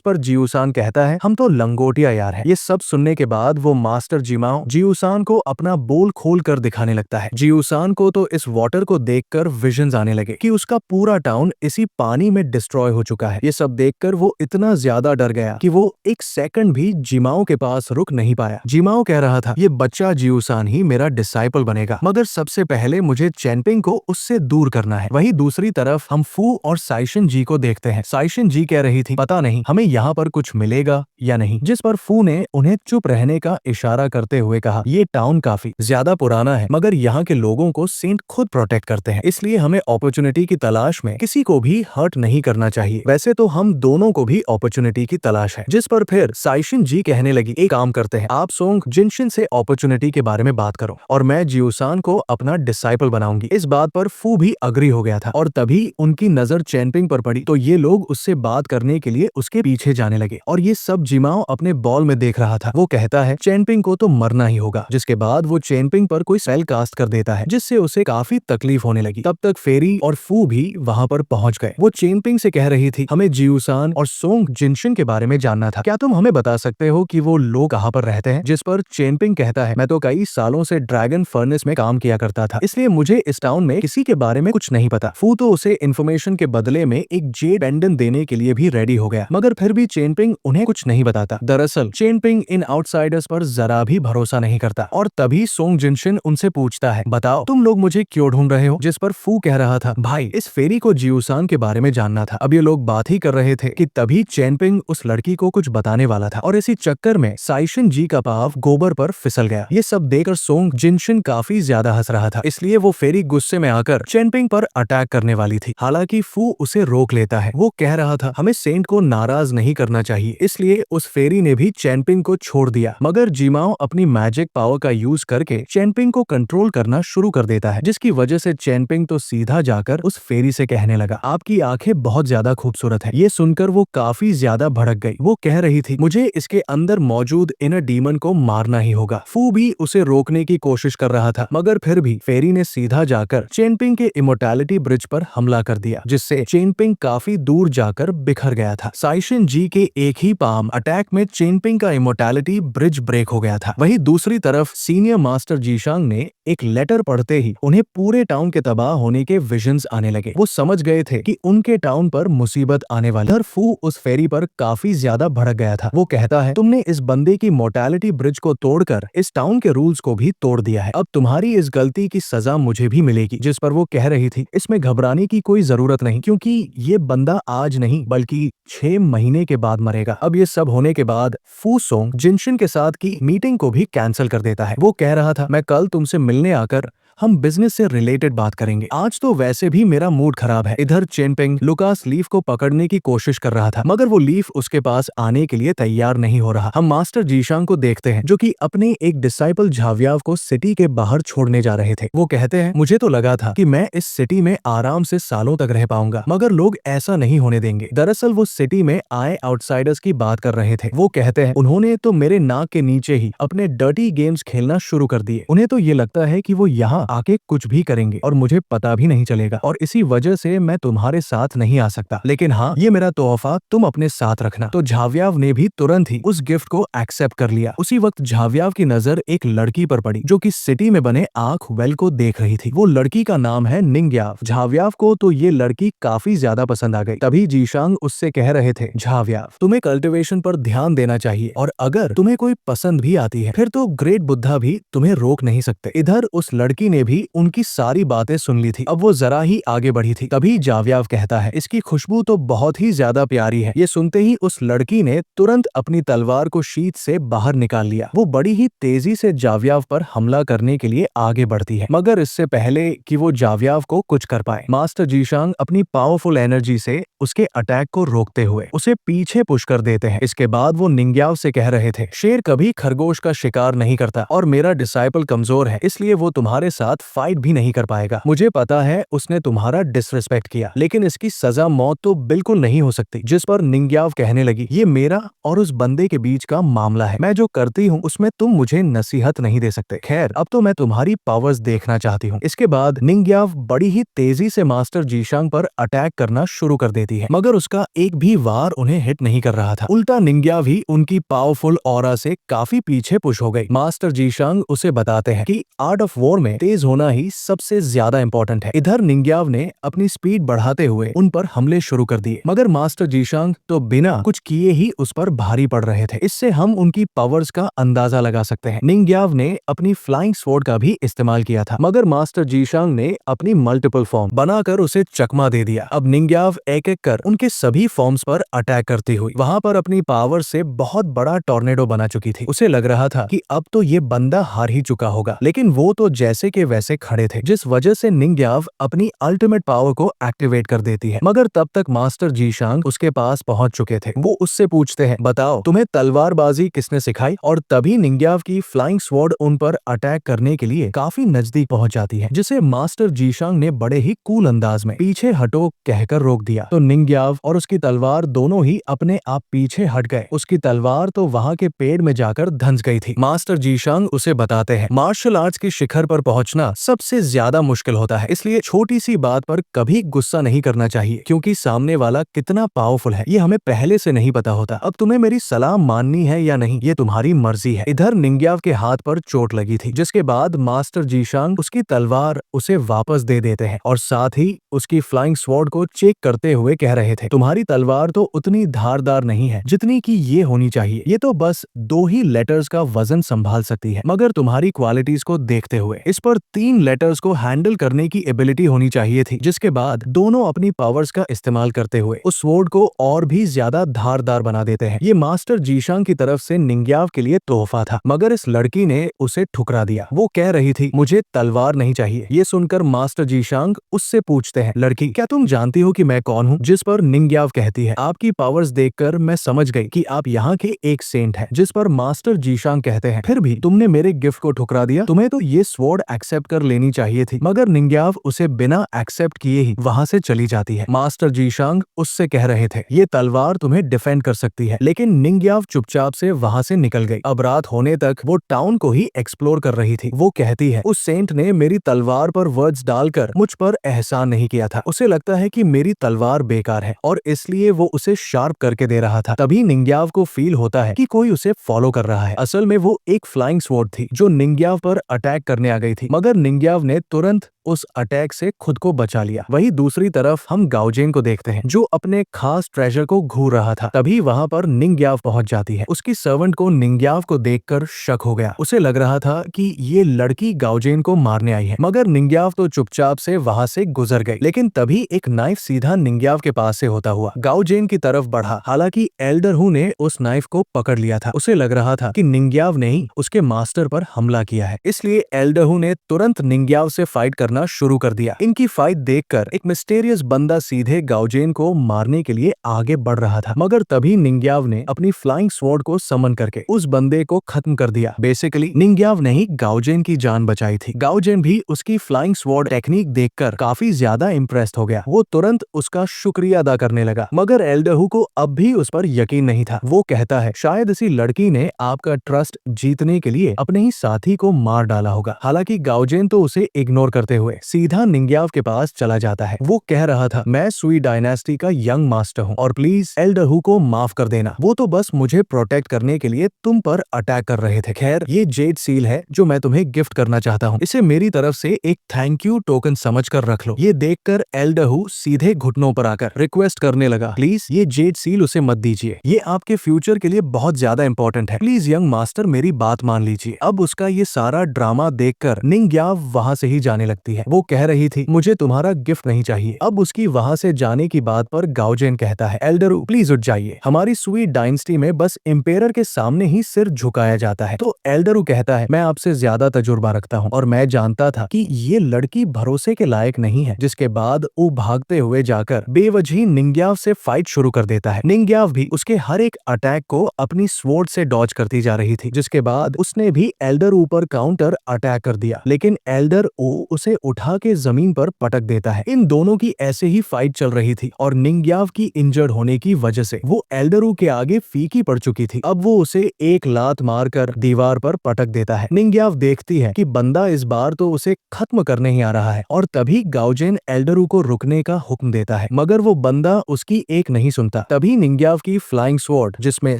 पर जियूसान कहता है, हम तो लंगोटिया यार है। ये सब सुनने के बाद वो मास्टर जिमाओ जियूसान को अपना बोल खोल कर दिखाने लगता है। जियूसान को तो इस वाटर को देखकर विजन्स आने लगे कि उसका पूरा टाउन इसी पानी में डिस्ट्रॉय हो चुका है। ये सब देखकर वो इतना ज्यादा डर गया कि वो एक सेकंड भी जिमाओ के पास रुक नहीं पाया। जिमाओ कह रहा था, ये बच्चा जियूसान ही मेरा डिसाइपल बनेगा, मगर सबसे पहले मुझे चेनपिंग को उससे दूर करना है। वहीं दूसरी तरफ हम फू और साइशिन जी को देखते हैं। साइशिन जी कह रही थी, पता नहीं हमें यहाँ पर कुछ मिलेगा या नहीं, जिस पर फू ने उन्हें चुप रहने का इशारा करते हुए कहा, ये टाउन काफी ज्यादा पुराना है, मगर यहाँ के लोगों को सेंट खुद प्रोटेक्ट करते हैं, इसलिए हमें अपॉर्चुनिटी की तलाश में किसी को भी हर्ट नहीं करना चाहिए। वैसे तो हम दोनों को भी अपॉर्चुनिटी की तलाश है। जिस पर फिर साइशिन जी कहने लगी, एक काम करते हैं, आप सोंग जिनशिन से अपॉर्चुनिटी के बारे में बात करो और मैं जियूसान को अपना डिसाइपल बनाऊंगी। इस बात पर फू भी अग्री हो गया था और तभी उनकी नजर चेनपिंग पर पड़ी, तो ये लोग उससे बात करने के लिए उसके पीछे जाने लगे और ये सब जिमाओ अपने बॉल में देख रहा था। वो कहता है, चेनपिंग को तो मरना ही होगा, जिसके बाद वो चेनपिंग पर कोई स्पेल कास्ट कर देता है, जिससे उसे काफी तकलीफ होने लगी। तब तक फेरी और फू भी वहां पर पहुंच गए। वो चेनपिंग से कह रही थी, हमें जियूसान और सोंग जिनशिन के बारे में जानना था, क्या तुम हमें बता सकते हो कि वो लोग कहाँ पर रहते हैं? जिस पर चेनपिंग कहता है, मैं तो कई सालों से ड्रैगन फर्नेस में काम किया करता था, इसलिए मुझे इस टाउन में किसी के बारे में कुछ नहीं पता। फू तो उसे इन्फॉर्मेशन के बदले में एक जेड पेंडेंट देने के लिए भी रेडी हो गया, मगर फिर भी चेनपिंग उन्हें कुछ नहीं बताता। दरअसल चेनपिंग इन आउटसाइडर्स पर जरा भी भरोसा नहीं करता और तभी सोंग जिनशिन उनसे पूछता है, बताओ तुम लोग मुझे क्यों ढूंढ रहे हो? जिस पर फू कह रहा था, भाई इस फेरी को जियूसान के बारे में जानना था। अब ये लोग बात ही कर रहे थे कि तभी चेनपिंग उस लड़की को कुछ बताने वाला था और इसी चक्कर में साइशिन जी का पाव गोबर पर फिसल गया। ये सब देखकर सोंग जिनशिन काफी ज्यादा हंस रहा था, इसलिए वो फेरी गुस्से में आकर चेनपिंग पर अटैक करने वाली थी। हालांकि फू उसे रोक लेता है। वो कह रहा था, हमें सेंट को नाराज नहीं करना चाहिए, इसलिए उस फेरी ने भी चेनपिंग को छोड़ दिया। मगर जिमाओ अपनी मैजिक पावर का यूज करके चेनपिंग को कंट्रोल करना शुरू कर देता है, जिसकी वजह से चेनपिंग तो सीधा जाकर उस फेरी से कहने लगा, आपकी आंखें बहुत ज्यादा खूबसूरत है। ये सुनकर वो काफी ज्यादा भड़क गई। वो कह रही थी, मुझे इसके अंदर मौजूद इनर डीमन को मारना ही होगा। फू भी उसे रोकने की कोशिश कर रहा था, मगर फिर भी फेरी ने सीधा जाकर चेनपिंग के इमोर्टैलिटी ब्रिज पर हमला कर दिया, जिससे चेनपिंग काफी दूर जाकर बिखर गया था। साइशिन जी के एक ही पाम अटैक में चेनपिंग का इमोर्टैलिटी ब्रिज ब्रेक हो गया था। वहीं दूसरी तरफ सीनियर मास्टर जीशांग ने एक लेटर पढ़ते ही उन्हें पूरे टाउन के तबाह होने के विजन्स आने लगे। वो समझ गए थे कि उनके टाउन पर मुसीबत आने वाली है। फू उस फेरी पर काफी ज्यादा भड़क गया था। वो कहता है, तुमने इस बंदे की मोर्टैलिटी ब्रिज को तोड़कर इस टाउन के रूल्स को भी तोड़ दिया है। अब तुम्हारी इस गलती की सजा मुझे भी मिलेगी। जिस पर वो कह रही थी, इसमें घबराने की कोई जरूरत नहीं, क्योंकि ये बंदा आज नहीं बल्कि 6 महीने के बाद मरेगा। अब ये सब होने के बाद फू सोंग जिनशिन के साथ की मीटिंग को भी कैंसिल कर देता है। वो कह रहा था, मैं कल तुमसे मिलने आकर हम बिजनेस से रिलेटेड बात करेंगे, आज तो वैसे भी मेरा मूड खराब है। इधर चेनपिंग लुकास लीफ को पकड़ने की कोशिश कर रहा था, मगर वो लीफ उसके पास आने के लिए तैयार नहीं हो रहा। हम मास्टर जीशांग को देखते हैं, जो कि अपने एक डिसाइपल झावियाव को सिटी के बाहर छोड़ने जा रहे थे। वो कहते हैं, मुझे तो लगा था कि मैं इस सिटी में आराम से सालों तक रह पाऊंगा, मगर लोग ऐसा नहीं होने देंगे। दरअसल वो सिटी में आए आउटसाइडर्स की बात कर रहे थे। वो कहते हैं, उन्होंने तो मेरे नाक के नीचे ही अपने डर्टी गेम्स खेलना शुरू कर दिए। उन्हें तो ये लगता है कि वो यहाँ आके कुछ भी करेंगे और मुझे पता भी नहीं चलेगा, और इसी वजह से मैं तुम्हारे साथ नहीं आ सकता। लेकिन हाँ, ये मेरा तोहफा तुम अपने साथ रखना। तो झावियाव ने भी तुरंत ही उस गिफ्ट को एक्सेप्ट कर लिया। उसी वक्त झावियाव की नजर एक लड़की पर पड़ी, जो कि सिटी में बने आंख वेल को देख रही थी। वो लड़की का नाम है निंग्याव। झावियाव को तो ये लड़की काफी ज्यादा पसंद आ गई। तभी जीशांग उससे कह रहे थे, झावियाव तुम्हें कल्टीवेशन पर ध्यान देना चाहिए, और अगर तुम्हें कोई पसंद भी आती है फिर तो ग्रेट बुद्धा भी तुम्हें रोक नहीं सकते। इधर उस लड़की ने भी उनकी सारी बातें सुन ली थी। अब वो जरा ही आगे बढ़ी थी। तभी जावियाव कहता है, इसकी खुशबू तो बहुत ही ज्यादा प्यारी है। ये सुनते ही उस लड़की ने तुरंत अपनी तलवार को शीत से बाहर निकाल लिया। वो बड़ी ही तेजी से जावियाव पर हमला करने के लिए आगे बढ़ती है, मगर इससे पहले कि वो जावियाव को कुछ कर पाए, मास्टर जीशांग अपनी पावरफुल एनर्जी से उसके अटैक को रोकते हुए उसे पीछे पुश कर देते हैं। इसके बाद वो निंग्याव से कह रहे थे, शेर कभी खरगोश का शिकार नहीं करता और मेरा डिसाइपल कमजोर है, इसलिए वो तुम्हारे साथ फाइट भी नहीं कर पाएगा। मुझे पता है उसने तुम्हारा डिसरिस्पेक्ट किया, लेकिन इसकी सजा मौत तो बिल्कुल नहीं हो सकती। जिस पर निंग्याव कहने लगी, ये मेरा और उस बंदे के बीच का मामला है। मैं जो करती हूँ उसमें तुम मुझे नसीहत नहीं दे सकते। खैर, अब तो मैं तुम्हारी पावर्स देखना चाहती हूँ। इसके बाद निंग्याव बड़ी ही तेजी से मास्टर जीशांग पर अटैक करना शुरू कर देती है, मगर उसका एक भी वार उन्हें हिट नहीं कर रहा था। उल्टा निंग्याव ही उनकी पावरफुल ऑरा से काफी पीछे पुश हो गई। मास्टर जीशांग उसे बताते हैं कि आर्ट ऑफ वॉर में तेज होना ही सबसे ज्यादा इंपॉर्टेंट है। इधर निंग्याव ने अपनी स्पीड बढ़ाते हुए उन पर हमले शुरू कर दिए, मगर मास्टर जीशांग तो बिना कुछ किए ही उस पर भारी पड़ रहे थे। इससे हम उनकी पावर्स का अंदाजा लगा सकते हैं। निंग्याव ने अपनी फ्लाइंग स्वॉर्ड का भी इस्तेमाल किया था, मगर मास्टर जीशांग ने अपनी मल्टीपल फॉर्म बनाकर उसे चकमा दे दिया। अब निंग्याव एक एक कर उनके सभी फॉर्म्स पर अटैक करती हुई वहां पर अपनी पावर से बहुत बड़ा टॉर्नेडो बना चुकी थी। उसे लग रहा था कि अब तो ये बंदा हार ही चुका होगा, लेकिन वो तो जैसे के वैसे खड़े थे, जिस वजह से निंग्याव अपनी अल्टीमेट पावर को एक्टिवेट कर देती है। मगर तब तक मास्टर जीशांग उसके पास पहुंच चुके थे। वो उससे पूछते हैं, बताओ तुम्हें तलवारबाजी किसने सिखाई? और तभी निंग्याव की फ्लाइंग स्वॉर्ड उन पर अटैक करने के लिए काफी नजदीक पहुंच जाती है, जिसे मास्टर जीशांग ने बड़े ही कूल अंदाज में पीछे हटो कहकर रोक दिया। तो निंग्याव और उसकी तलवार दोनों ही अपने आप पीछे हट गए। उसकी तलवार तो वहां के पेड़ में जाकर धंस गई थी। मास्टर जीशांग उसे बताते हैं, मार्शल आर्ट्स के शिखर पर पहुंचना सबसे ज्यादा मुश्किल होता है, इसलिए छोटी सी बात पर कभी गुस्सा नहीं करना चाहिए, क्योंकि सामने वाला कितना पावरफुल है ये हमें पहले से नहीं पता होता। अब तुम्हें मेरी सलाह माननी है या नहीं ये तुम्हारी मर्जी है। इधर निंग्याव के हाथ पर चोट लगी थी, जिसके बाद मास्टर जीशांग उसकी तलवार उसे वापस दे देते हैं और साथ ही उसकी फ्लाइंग स्वॉर्ड को चेक करते हुए कह रहे थे, तुम्हारी तलवार तो उतनी धारदार नहीं है जितनी की ये होनी चाहिए। ये तो बस 2 ही लेटर्स का वजन संभाल सकती है, मगर तुम्हारी क्वालिटीज को देखते हुए इस पर 3 लेटर्स को हैंडल करने की एबिलिटी होनी चाहिए थी। जिसके बाद दोनों अपनी पावर्स का इस्तेमाल करते हुए उस स्वॉर्ड को और भी ज्यादा धारदार बना देते हैं। ये मास्टर जीशांग की तरफ से निंग्याव के लिए तोहफा था, मगर इस लड़की ने उसे ठुकरा दिया। वो कह रही थी, मुझे तलवार नहीं चाहिए। ये सुनकर मास्टर जीशांग उससे पूछते हैं, लड़की क्या तुम जानती हो कि मैं कौन हूँ? जिस पर निंग्याव कहती है, आपकी पावर्स देखकर मैं समझ गई कि आप यहाँ के एक सेंट हैं। जिस पर मास्टर जीशांग कहते हैं, फिर भी तुमने मेरे गिफ्ट को ठुकरा दिया, तुम्हें तो ये स्वॉर्ड एक्सेप्ट कर लेनी चाहिए थी। मगर निंग्याव उसे बिना एक्सेप्ट किए ही वहां से चली जाती है। मास्टर जीशांग उससे कह रहे थे, ये तलवार तुम्हें डिफेंड कर सकती है, लेकिन निंग्याव चुपचाप से वहां से निकल गई। अब रात होने तक वो टाउन को ही एक्सप्लोर कर रही थी। वो कहती है, उस सेंट ने मेरी तलवार पर वर्ड्स डालकर मुझ पर एहसान नहीं किया था। उसे लगता है कि मेरी तलवार बेकार है और इसलिए वो उसे शार्प करके दे रहा था। तभी निंग्याव को फील होता है कि कोई उसे फॉलो कर रहा है। असल में वो एक फ्लाइंग स्वॉर्ड थी जो निंग्याव पर अटैक करने आ गई थी, मगर निंग्याव ने तुरंत उस अटैक से खुद को बचा लिया। वहीं दूसरी तरफ हम गाओजेन को देखते हैं, जो अपने खास ट्रेजर को घूर रहा था। तभी वहां पर निंग्याव पहुंच जाती है। उसकी सर्वेंट को निंग्याव को देखकर शक हो गया। उसे लग रहा था कि ये लड़की गाओजेन को मारने आई है, मगर निंग्याव तो चुपचाप से वहां से गुजर गई। लेकिन तभी एक नाइफ सीधा निंग्याव के पास से होता हुआ गाओजेन की तरफ बढ़ा। हालांकि एल्डर हु ने उस नाइफ को पकड़ लिया था। उसे लग रहा था कि निंग्याव ने ही उसके मास्टर पर हमला किया है, इसलिए एल्डर हु ने तुरंत निंग्याव से फाइट करना शुरू कर दिया। इनकी फाइट देखकर एक मिस्टीरियस बंदा सीधे गाओजेन को मारने के लिए आगे बढ़ रहा था, मगर तभी निंग्याव ने अपनी फ्लाइंग स्वॉर्ड को समन करके उस बंदे को खत्म कर दिया। बेसिकली निंग्याव ने ही गाओजेन की जान बचाई थी। गाओजेन भी उसकी फ्लाइंग स्वॉर्ड टेक्निक देखकर काफी ज्यादा इम्प्रेस्ड हो गया। वो तुरंत उसका शुक्रिया अदा करने लगा, मगर एल्डर हु को अब भी उस पर यकीन नहीं था। वो कहता है, शायद इसी लड़की ने आपका ट्रस्ट जीतने के लिए अपने ही साथी को मार डाला होगा। हालांकि गाओजेन तो उसे इग्नोर करते हुए सीधा निंग्याव के पास चला जाता है। वो कह रहा था, मैं सुई डायनेस्टी का यंग मास्टर हूँ और प्लीज एल्डर हु को माफ कर देना। वो तो बस मुझे प्रोटेक्ट करने के लिए तुम पर अटैक कर रहे थे। खैर, ये जेड सील है जो मैं तुम्हें गिफ्ट करना चाहता हूँ। इसे मेरी तरफ से एक थैंक यू टोकन समझकर रख लो। ये देखकर एल्डर हु सीधे घुटनों पर आकर रिक्वेस्ट करने लगा, प्लीज ये जेड सील उसे मत दीजिए, ये आपके फ्यूचर के लिए बहुत ज्यादा इंपॉर्टेंट है। प्लीज यंग मास्टर मेरी बात मान लीजिए। अब उसका ये सारा ड्रामा देखकर निंग्याव वहां से ही जाने लगती है। जाती है। वो कह रही थी मुझे तुम्हारा गिफ्ट नहीं चाहिए। अब उसकी वहां से जाने की बात पर गाओजेन कहता है एल्डरू प्लीज उठ जाइए, हमारी स्वीट डायनेस्टी में बस एम्पायर के सामने ही सिर झुकाया जाता है। तो एल्डरू कहता है मैं आपसे ज्यादा तजुर्बा रखता हूँ और मैं जानता था कि ये लड़की भरोसे के लायक नहीं है। जिसके बाद वो भागते हुए जाकर बेवजह निंग्याव से फाइट शुरू कर देता है। निंग्याव भी उसके हर एक अटैक को अपनी स्वॉर्ड से डॉज करती जा रही थी। जिसके बाद उसने भी एल्डर ऊपर काउंटर अटैक कर दिया, लेकिन एल्डर ओ उसे उठा के जमीन पर पटक देता है। इन दोनों की ऐसे ही फाइट चल रही थी और निंग्याव की इंजर्ड होने की वजह से वो एल्डरू के आगे फीकी पड़ चुकी थी। अब वो उसे एक लात मारकर दीवार पर पटक देता है। निंग्याव देखती है कि बंदा इस बार तो उसे खत्म करने ही आ रहा है और तभी गाओजेन एल्डरू को रुकने का हुक्म देता है, मगर वो बंदा उसकी एक नहीं सुनता। तभी निंग्याव की फ्लाइंग स्वॉर्ड जिसमें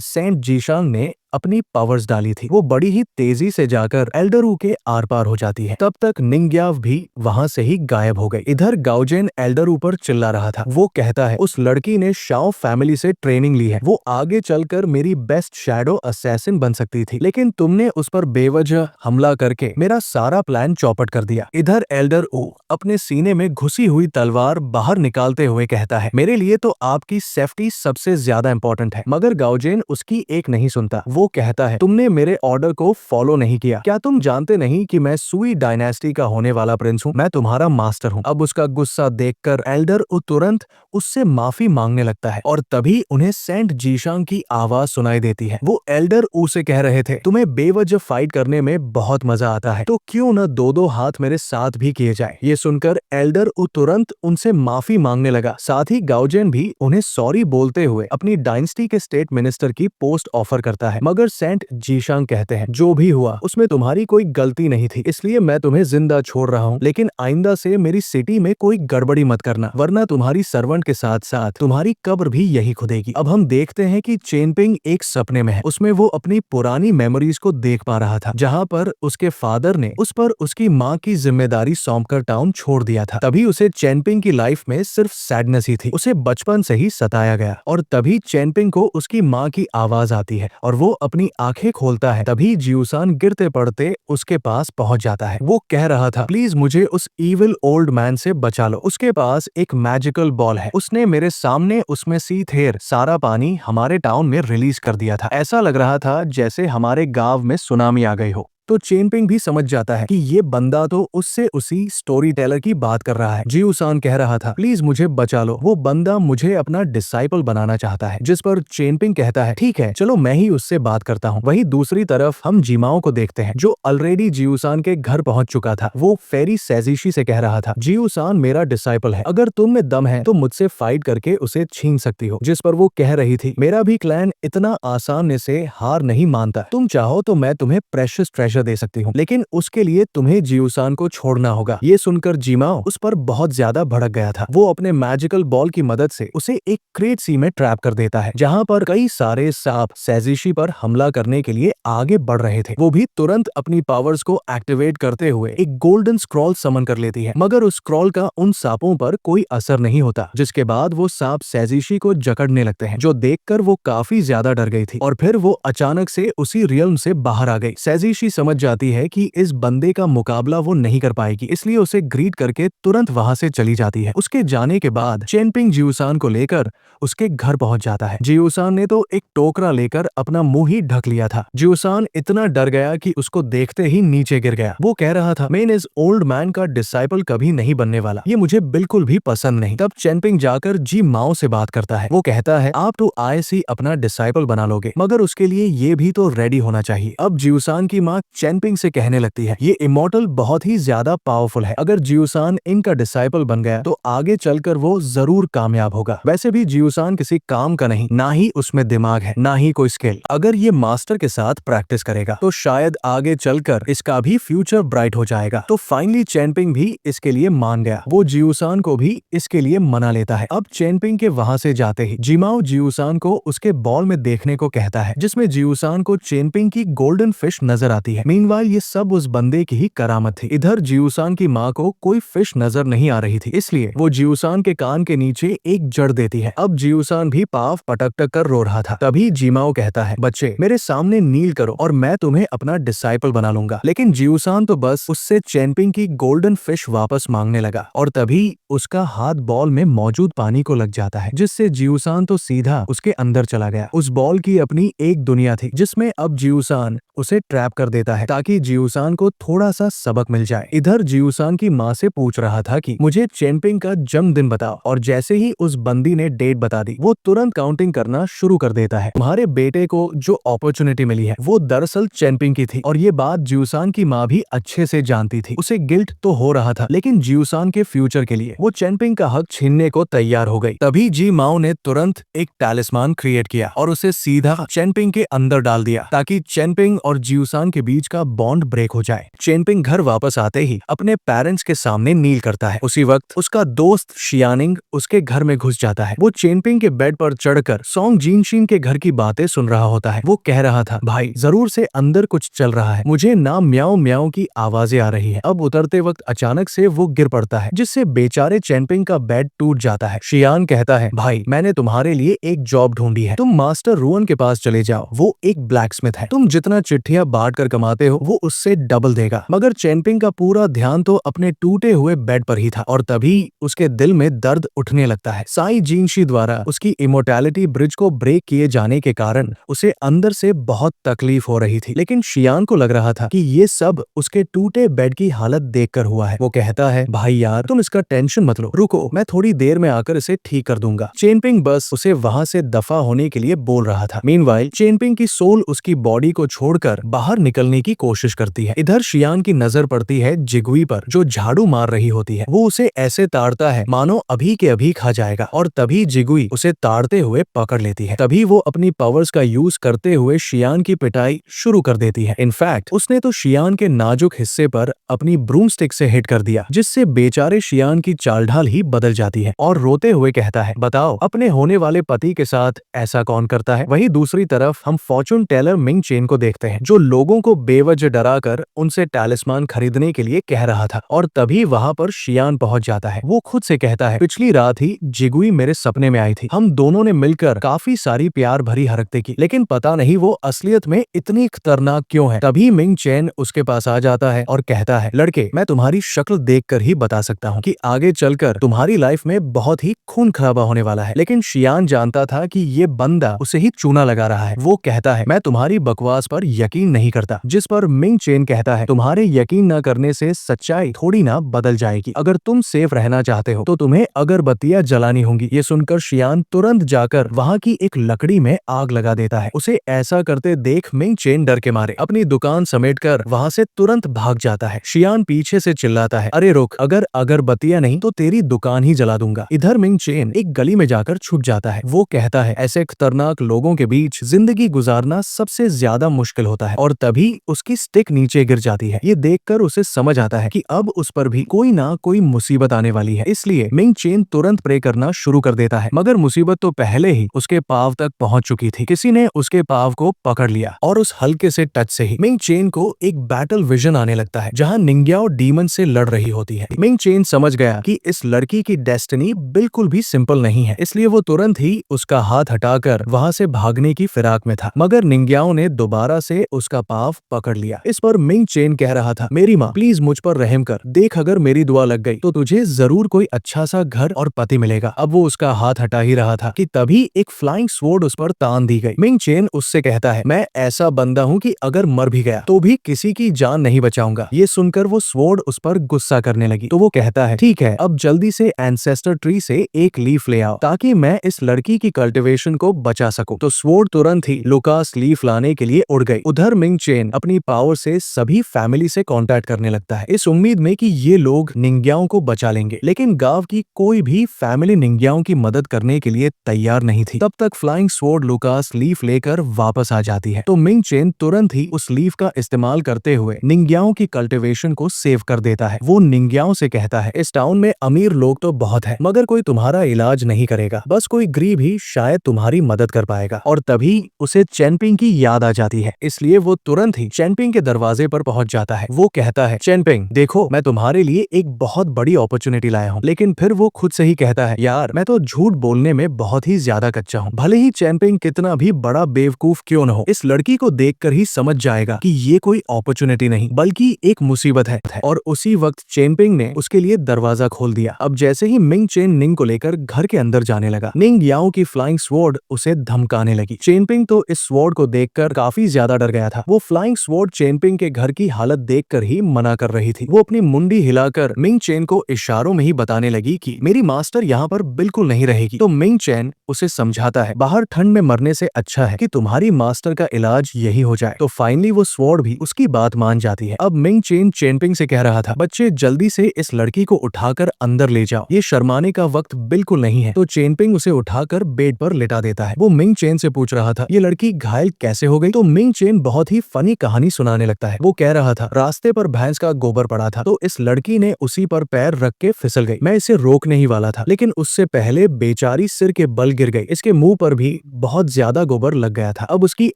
सेंट जीशांग ने अपनी पावर्स डाली थी वो बड़ी ही तेजी से जाकर एल्डरू के आर पार हो जाती है। तब तक निंग्याव भी वहां से ही गायब हो गई। इधर गाओजेन एल्डरू पर चिल्ला रहा था। वो कहता है उस लड़की ने शाओ फैमिली से ट्रेनिंग ली है, वो आगे चलकर मेरी बेस्ट शैडो असैसिन बन सकती थी, लेकिन तुमने उस पर बेवजह हमला करके मेरा सारा प्लान चौपट कर दिया। इधर एल्डर ओ अपने सीने में घुसी हुई तलवार बाहर निकालते हुए कहता है मेरे लिए तो आपकी सेफ्टी सबसे ज्यादा इंपॉर्टेंट है, मगर गाओजेन उसकी एक नहीं सुनता। वो कहता है तुमने मेरे ऑर्डर को फॉलो नहीं किया, क्या तुम जानते नहीं कि मैं सुई डायनेस्टी का होने वाला प्रिंस हूँ, मैं तुम्हारा मास्टर हूँ। अब उसका गुस्सा देखकर एल्डर ओ तुरंत उससे माफी मांगने लगता है और तभी उन्हें सेंट जीशांग की आवाज सुनाई देती है। वो एल्डर ओ से कह रहे थे तुम्हें बेवजह फाइट करने में बहुत मजा आता है, तो क्यों न दो दो हाथ मेरे साथ भी किए जाए। ये सुनकर एल्डर ओ तुरंत उनसे माफी मांगने लगा। साथ ही गाओजेन भी उन्हें सॉरी बोलते हुए अपनी डायनेस्टी के स्टेट मिनिस्टर की पोस्ट ऑफर करता है, मगर सेंट जीशांग कहते हैं जो भी हुआ उसमें तुम्हारी कोई गलती नहीं थी, इसलिए मैं तुम्हें जिंदा छोड़ रहा हूँ, लेकिन आइंदा से मेरी सिटी में कोई गड़बड़ी मत करना, वरना तुम्हारी सर्वेंट के साथ साथ तुम्हारी कब्र भी यही खुदेगी। अब हम देखते हैं कि चेनपिंग एक सपने में है। उसमें वो अपनी पुरानी मेमोरीज को देख पा रहा था, जहाँ पर उसके फादर ने उस पर उसकी माँ की जिम्मेदारी सौंपकर टाउन छोड़ दिया था। तभी उसे चेनपिंग की लाइफ में सिर्फ सैडनेस ही थी, उसे बचपन से ही सताया गया। और तभी चेनपिंग को उसकी माँ की आवाज आती है और वो अपनी आंखें खोलता है। तभी जियूसान गिरते पड़ते उसके पास पहुंच जाता है। वो कह रहा था प्लीज मुझे उस इविल ओल्ड मैन से बचा लो, उसके पास एक मैजिकल बॉल है, उसने मेरे सामने उसमें सीथेर सारा पानी हमारे टाउन में रिलीज कर दिया था, ऐसा लग रहा था जैसे हमारे गांव में सुनामी आ गई हो। तो चेनपिंग भी समझ जाता है कि ये बंदा तो उससे उसी स्टोरी टेलर की बात कर रहा है। जियूसान कह रहा था प्लीज मुझे बचा लो, वो बंदा मुझे अपना डिसाइपल बनाना चाहता है। जिस पर चेनपिंग कहता है ठीक है चलो मैं ही उससे बात करता हूँ। वहीं दूसरी तरफ हम जिमाओ को देखते हैं जो ऑलरेडी जियूसान के घर पहुंच चुका था। वो फेरी सेजिशी से कह रहा था जियूसान मेरा डिसाइपल है, अगर तुम में दम है तो मुझसे फाइट करके उसे छीन सकती हो। जिस पर वो कह रही थी मेरा भी क्लैन इतना आसानी से हार नहीं मानता, तुम चाहो तो मैं तुम्हें प्रेशियस दे सकती हूँ, लेकिन उसके लिए तुम्हें जियूसान को छोड़ना होगा। ये सुनकर जिमाओ उस पर बहुत ज्यादा भड़क गया था। वो अपने मैजिकल बॉल की मदद से उसे एक क्रेट सी में ट्रैप कर देता है, जहाँ पर कई सारे सांप सेजिशी पर हमला करने के लिए आगे बढ़ रहे थे। वो भी तुरंत अपनी पावर्स को एक्टिवेट करते हुए एक गोल्डन स्क्रॉल समन कर लेती है, मगर उस स्क्रॉल का उन सांपों पर कोई असर नहीं होता। जिसके बाद वो सांप सेजिशी को जकड़ने लगते हैं, जो देखकर वो काफी ज्यादा डर गई थी और फिर वो अचानक से उसी रियल्म से बाहर आ गई। सेजिशी समझ जाती है कि इस बंदे का मुकाबला वो नहीं कर पाएगी, इसलिए उसे ग्रीट करके तुरंत वहां से चली जाती है। उसके जाने के बाद चेनपिंग जियूसान को लेकर उसके घर पहुंच जाता है। जियूसान ने तो एक टोकरा लेकर अपना मुंह ही ढक लिया था। जियूसान इतना डर गया कि उसको देखते ही नीचे गिर गया। वो कह रहा था मैं इस ओल्ड मैन का डिसाइपल कभी नहीं बनने वाला, ये मुझे बिल्कुल भी पसंद नहीं। तब चेनपिंग जाकर जी माओ से बात करता है। वो कहता है आप तो आईसी अपना डिसाइपल बना लोगे, मगर उसके लिए ये भी तो रेडी होना चाहिए। अब जियूसान की माँ चेनपिंग से कहने लगती है ये इमोर्टल बहुत ही ज्यादा पावरफुल है, अगर जियूसान इनका डिसाइपल बन गया तो आगे चलकर वो जरूर कामयाब होगा। वैसे भी जियूसान किसी काम का नहीं, ना ही उसमें दिमाग है, ना ही कोई स्किल। अगर ये मास्टर के साथ प्रैक्टिस करेगा तो शायद आगे चलकर इसका भी फ्यूचर ब्राइट हो जाएगा। तो फाइनली चेनपिंग भी इसके लिए मान गया। वो जियूसान को भी इसके लिए मना लेता है। अब चेनपिंग के वहां से जाते ही जिमाओ जियूसान को उसके बॉल में देखने को कहता है, जिसमें जियूसान को चेनपिंग की गोल्डन फिश नजर आती है। मीनवाइल ये सब उस बंदे की ही करामत थी। इधर जियूसान की माँ को कोई फिश नजर नहीं आ रही थी, इसलिए वो जियूसान के कान के नीचे एक जड़ देती है। अब जियूसान भी पाव पटक कर रो रहा था। तभी जीमाओ कहता है, बच्चे मेरे सामने नील करो और मैं तुम्हें अपना डिसाइपल बना लूंगा। लेकिन जियूसान तो बस उससे चेनपिंग की गोल्डन फिश वापस मांगने लगा और तभी उसका हाथ बॉल में मौजूद पानी को लग जाता है, जिससे जियूसान तो सीधा उसके अंदर चला गया। उस बॉल की अपनी एक दुनिया थी जिसमें अब जियूसान उसे ट्रैप कर देता है ताकि जियूसान को थोड़ा सा सबक मिल जाए। इधर जियूसान की माँ से पूछ रहा था कि मुझे चेनपिंग का जन्मदिन बताओ, और जैसे ही उस बंदी ने डेट बता दी वो तुरंत काउंटिंग करना शुरू कर देता है। तुम्हारे बेटे को जो अपॉर्चुनिटी मिली है वो दरअसल चेनपिंग की थी, और ये बात जियूसान की माँ भी अच्छे से जानती थी। उसे गिल्ट तो हो रहा था, लेकिन जियूसान के फ्यूचर के लिए वो चेनपिंग का हक छीनने को तैयार हो गई। तभी जी माओ ने तुरंत एक टैलिस्मान क्रिएट किया और उसे सीधा चेनपिंग के अंदर डाल दिया ताकि चेनपिंग और जियूसान के बीच का बॉन्ड ब्रेक हो जाए। चेनपिंग घर वापस आते ही अपने पेरेंट्स के सामने नील करता है। उसी वक्त उसका दोस्त शियानिंग उसके घर में घुस जाता है। वो चेनपिंग के बेड पर चढ़कर सॉन्ग जिनशिन के घर की बातें सुन रहा होता है। वो कह रहा था, भाई जरूर से अंदर कुछ चल रहा है, मुझे ना म्याओ म्याओ की आवाजें आ रही है। अब उतरते वक्त अचानक से वो गिर पड़ता है, जिससे बेचारे चेनपिंग का बेड टूट जाता है। शियान कहता है, भाई मैंने तुम्हारे लिए एक जॉब ढूंढी है, तुम मास्टर रुअन के पास चले जाओ, वो एक ब्लैकस्मिथ है, तुम जितना चिट्ठियां बांट कर कमाते हो वो उससे डबल देगा। मगर चेनपिंग का पूरा ध्यान तो अपने टूटे हुए बेड पर ही था, और तभी उसके दिल में दर्द उठने लगता है। साई जिनशी द्वारा उसकी इमोर्टैलिटी ब्रिज को ब्रेक किए जाने के कारण उसे अंदर से बहुत तकलीफ हो रही थी, लेकिन शियान को लग रहा था कि ये सब उसके टूटे बेड की हालत देखकर हुआ है। वो कहता है, भाई यार तुम इसका टेंशन मत लो, रुको मैं थोड़ी देर में आकर इसे ठीक कर दूंगा। चेनपिंग बस उसे वहां से दफा होने के लिए बोल रहा था। मीनवाइल चेनपिंग की सोल उसकी बॉडी को छोड़कर बाहर निकलने की कोशिश करती है। इधर शियान की नजर पड़ती है जिगुई पर, जो झाड़ू मार रही होती है। वो उसे ऐसे ताड़ता है मानो अभी के अभी खा जाएगा, और तभी जिगुई उसे ताड़ते हुए पकड़ लेती है। तभी वो अपनी पावर्स का यूज करते हुए शियान की पिटाई शुरू कर देती है। इनफैक्ट उसने तो शियान के नाजुक हिस्से पर अपनी ब्रूमस्टिक से हिट कर दिया, जिससे बेचारे शियान की चाल ढाल ही बदल जाती है और रोते हुए कहता है, बताओ अपने होने वाले पति के साथ ऐसा कौन करता है। वहीं दूसरी तरफ हम फॉर्चून टेलर मिंग चेन को देखते हैं, जो लोगों को बेवजह डराकर उनसे टैलिस्मान खरीदने के लिए कह रहा था, और तभी वहां पर शियान पहुंच जाता है। वो खुद से कहता है, पिछली रात ही जिगुई मेरे सपने में आई थी, हम दोनों ने मिलकर काफी सारी प्यार भरी हरकतें की, लेकिन पता नहीं वो असलियत में इतनी खतरनाक क्यों है। तभी मिंग चेन उसके पास आ जाता है और कहता है, लड़के मैं तुम्हारी शक्ल देखकर ही बता सकता हूँ कि आगे चलकर तुम्हारी लाइफ में बहुत ही खून खराबा होने वाला है। लेकिन शियान जानता था कि ये बंदा उसे ही चूना लगा रहा है। वो कहता है, मैं तुम्हारी बकवास पर यकीन नहीं करता। जिस पर मिंग चेन कहता है, तुम्हारे यकीन न करने से सच्चाई थोड़ी ना बदल जाएगी। अगर तुम सेफ रहना चाहते हो तो तुम्हें अगरबत्तियां जलानी होंगी। ये सुनकर शियान तुरंत जाकर वहाँ की एक लकड़ी में आग लगा देता है। उसे ऐसा करते देख मिंग चेन डर के मारे अपनी दुकान समेटकर वहाँ से तुरंत भाग जाता है। शियान पीछे से चिल्लाता है, अरे रुक, अगर अगरबत्तियां नहीं तो तेरी दुकान ही जला दूंगा। इधर मिंग चेन एक गली में जाकर छुप जाता है। वो कहता है, ऐसे खतरनाक लोगों के बीच जिंदगी गुजारना सबसे ज्यादा मुश्किल होता है, और तभी उसकी स्टिक नीचे गिर जाती है। ये देखकर उसे समझ आता है कि अब उस पर भी कोई ना कोई मुसीबत आने वाली है, इसलिए मिंग चेन तुरंत प्रे करना शुरू कर देता है। मगर मुसीबत तो पहले ही उसके पांव तक पहुंच चुकी थी। किसी ने उसके पांव को पकड़ लिया और उस हल्के से टच से ही मिंग चेन को एक बैटल विजन आने लगता है, जहां निंग्याओ डीमन से लड़ रही होती है। मिंग चेन समझ गया कि इस लड़की की डेस्टिनी बिल्कुल भी सिंपल नहीं है, इसलिए वो तुरंत ही उसका हाथ हटाकर वहां से भागने की फिराक में था। मगर निंग्याओ ने दोबारा से उसका पांव पकड़ लिया। इस पर मिंग चेन कह रहा था, मेरी माँ प्लीज मुझ पर रहम कर, देख अगर मेरी दुआ लग गई तो तुझे जरूर कोई अच्छा सा घर और पति मिलेगा। अब वो उसका हाथ हटा ही रहा था कि तभी एक फ्लाइंग स्वॉर्ड उस पर तान दी गई। मिंग चेन उससे कहता है, मैं ऐसा बंदा हूँ कि अगर मर भी गया तो भी किसी की जान नहीं बचाऊंगा। ये सुनकर वो स्वॉर्ड उस पर गुस्सा करने लगी, तो वो कहता है, ठीक है अब जल्दी से एंसेस्टर ट्री से एक लीफ ले आओ ताकि मैं इस लड़की की कल्टीवेशन को बचा सकूं। तो स्वॉर्ड तुरंत ही लुकास लीफ लाने के लिए उड़ गई। उधर मिंग चेन अपनी पावर से सभी फैमिली से कांटेक्ट करने लगता है, इस उम्मीद में कि ये लोग निंग्याओं को बचा लेंगे। लेकिन गांव की कोई भी फैमिली निंग्याओं की मदद करने के लिए तैयार नहीं थी। तब तक फ्लाइंग स्वॉर्ड लुकास लीफ लेकर वापस आ जाती है, तो मिंग चेन तुरंत ही उस लीफ का इस्तेमाल करते हुए निंग्याओं की कल्टीवेशन को सेव कर देता है। वो निंग्याओं से कहता है, इस टाउन में अमीर लोग तो बहुत है, मगर कोई तुम्हारा इलाज नहीं करेगा, बस कोई गरीब ही शायद तुम्हारी मदद कर पाएगा। और तभी उसे चेनपिंग की याद आ जाती है, इसलिए वो तुरंत ही चेनपिंग के दरवाजे पर पहुंच जाता है। वो कहता है, चेनपिंग देखो, मैं तुम्हारे लिए एक बहुत बड़ी अपॉर्चुनिटी लाया हूँ। लेकिन फिर वो खुद से ही कहता है, यार मैं तो झूठ बोलने में बहुत ही ज्यादा कच्चा हूँ। भले ही चेनपिंग कितना भी बड़ा बेवकूफ क्यों न हो, इस लड़की को देखकर ही समझ जाएगा कि ये कोई अपॉर्चुनिटी नहीं बल्कि एक मुसीबत है। और उसी वक्त चेनपिंग ने उसके लिए दरवाजा खोल दिया। अब जैसे ही मिंग चेन निंग को लेकर घर के अंदर जाने लगा, निंग याओ की फ्लाइंग स्वॉर्ड उसे धमकाने लगी। चेनपिंग तो इस स्वॉर्ड को देखकर काफी ज्यादा डर गया था। वो फ्लाइंग स्वॉर्ड चेनपिंग के घर की हालत देखकर ही मना कर रही थी। वो अपनी मुंडी हिलाकर मिंग चेन को इशारों में ही बताने लगी कि मेरी मास्टर यहाँ पर बिल्कुल नहीं रहेगी। तो मिंग चेन उसे समझाता है, बाहर ठंड में मरने से अच्छा है कि तुम्हारी मास्टर का इलाज यही हो जाए। तो फाइनली वो स्वॉर्ड भी उसकी बात मान जाती है। अब मिंग चेन चेनपिंग से कह रहा था, बच्चे जल्दी से इस लड़की को उठाकर अंदर ले जाओ, ये शर्माने का वक्त बिल्कुल नहीं है। तो चेनपिंग उसे उठाकर बेड पर लेटा देता है। वो मिंग चेन से पूछ रहा था, ये लड़की घायल कैसे हो गई? तो मिंग चेन बहुत ही फनी कहानी सुनाने लगता है। वो कह रहा था, रास्ते पर भैंस का गोबर पड़ा था, तो इस लड़की ने उसी पर पैर रख के फिसल गई। मैं इसे रोकने ही वाला था, लेकिन उससे पहले बेचारी सिर के बल गिर गई। इसके मुंह पर भी बहुत ज्यादा गोबर लग गया था। अब उसकी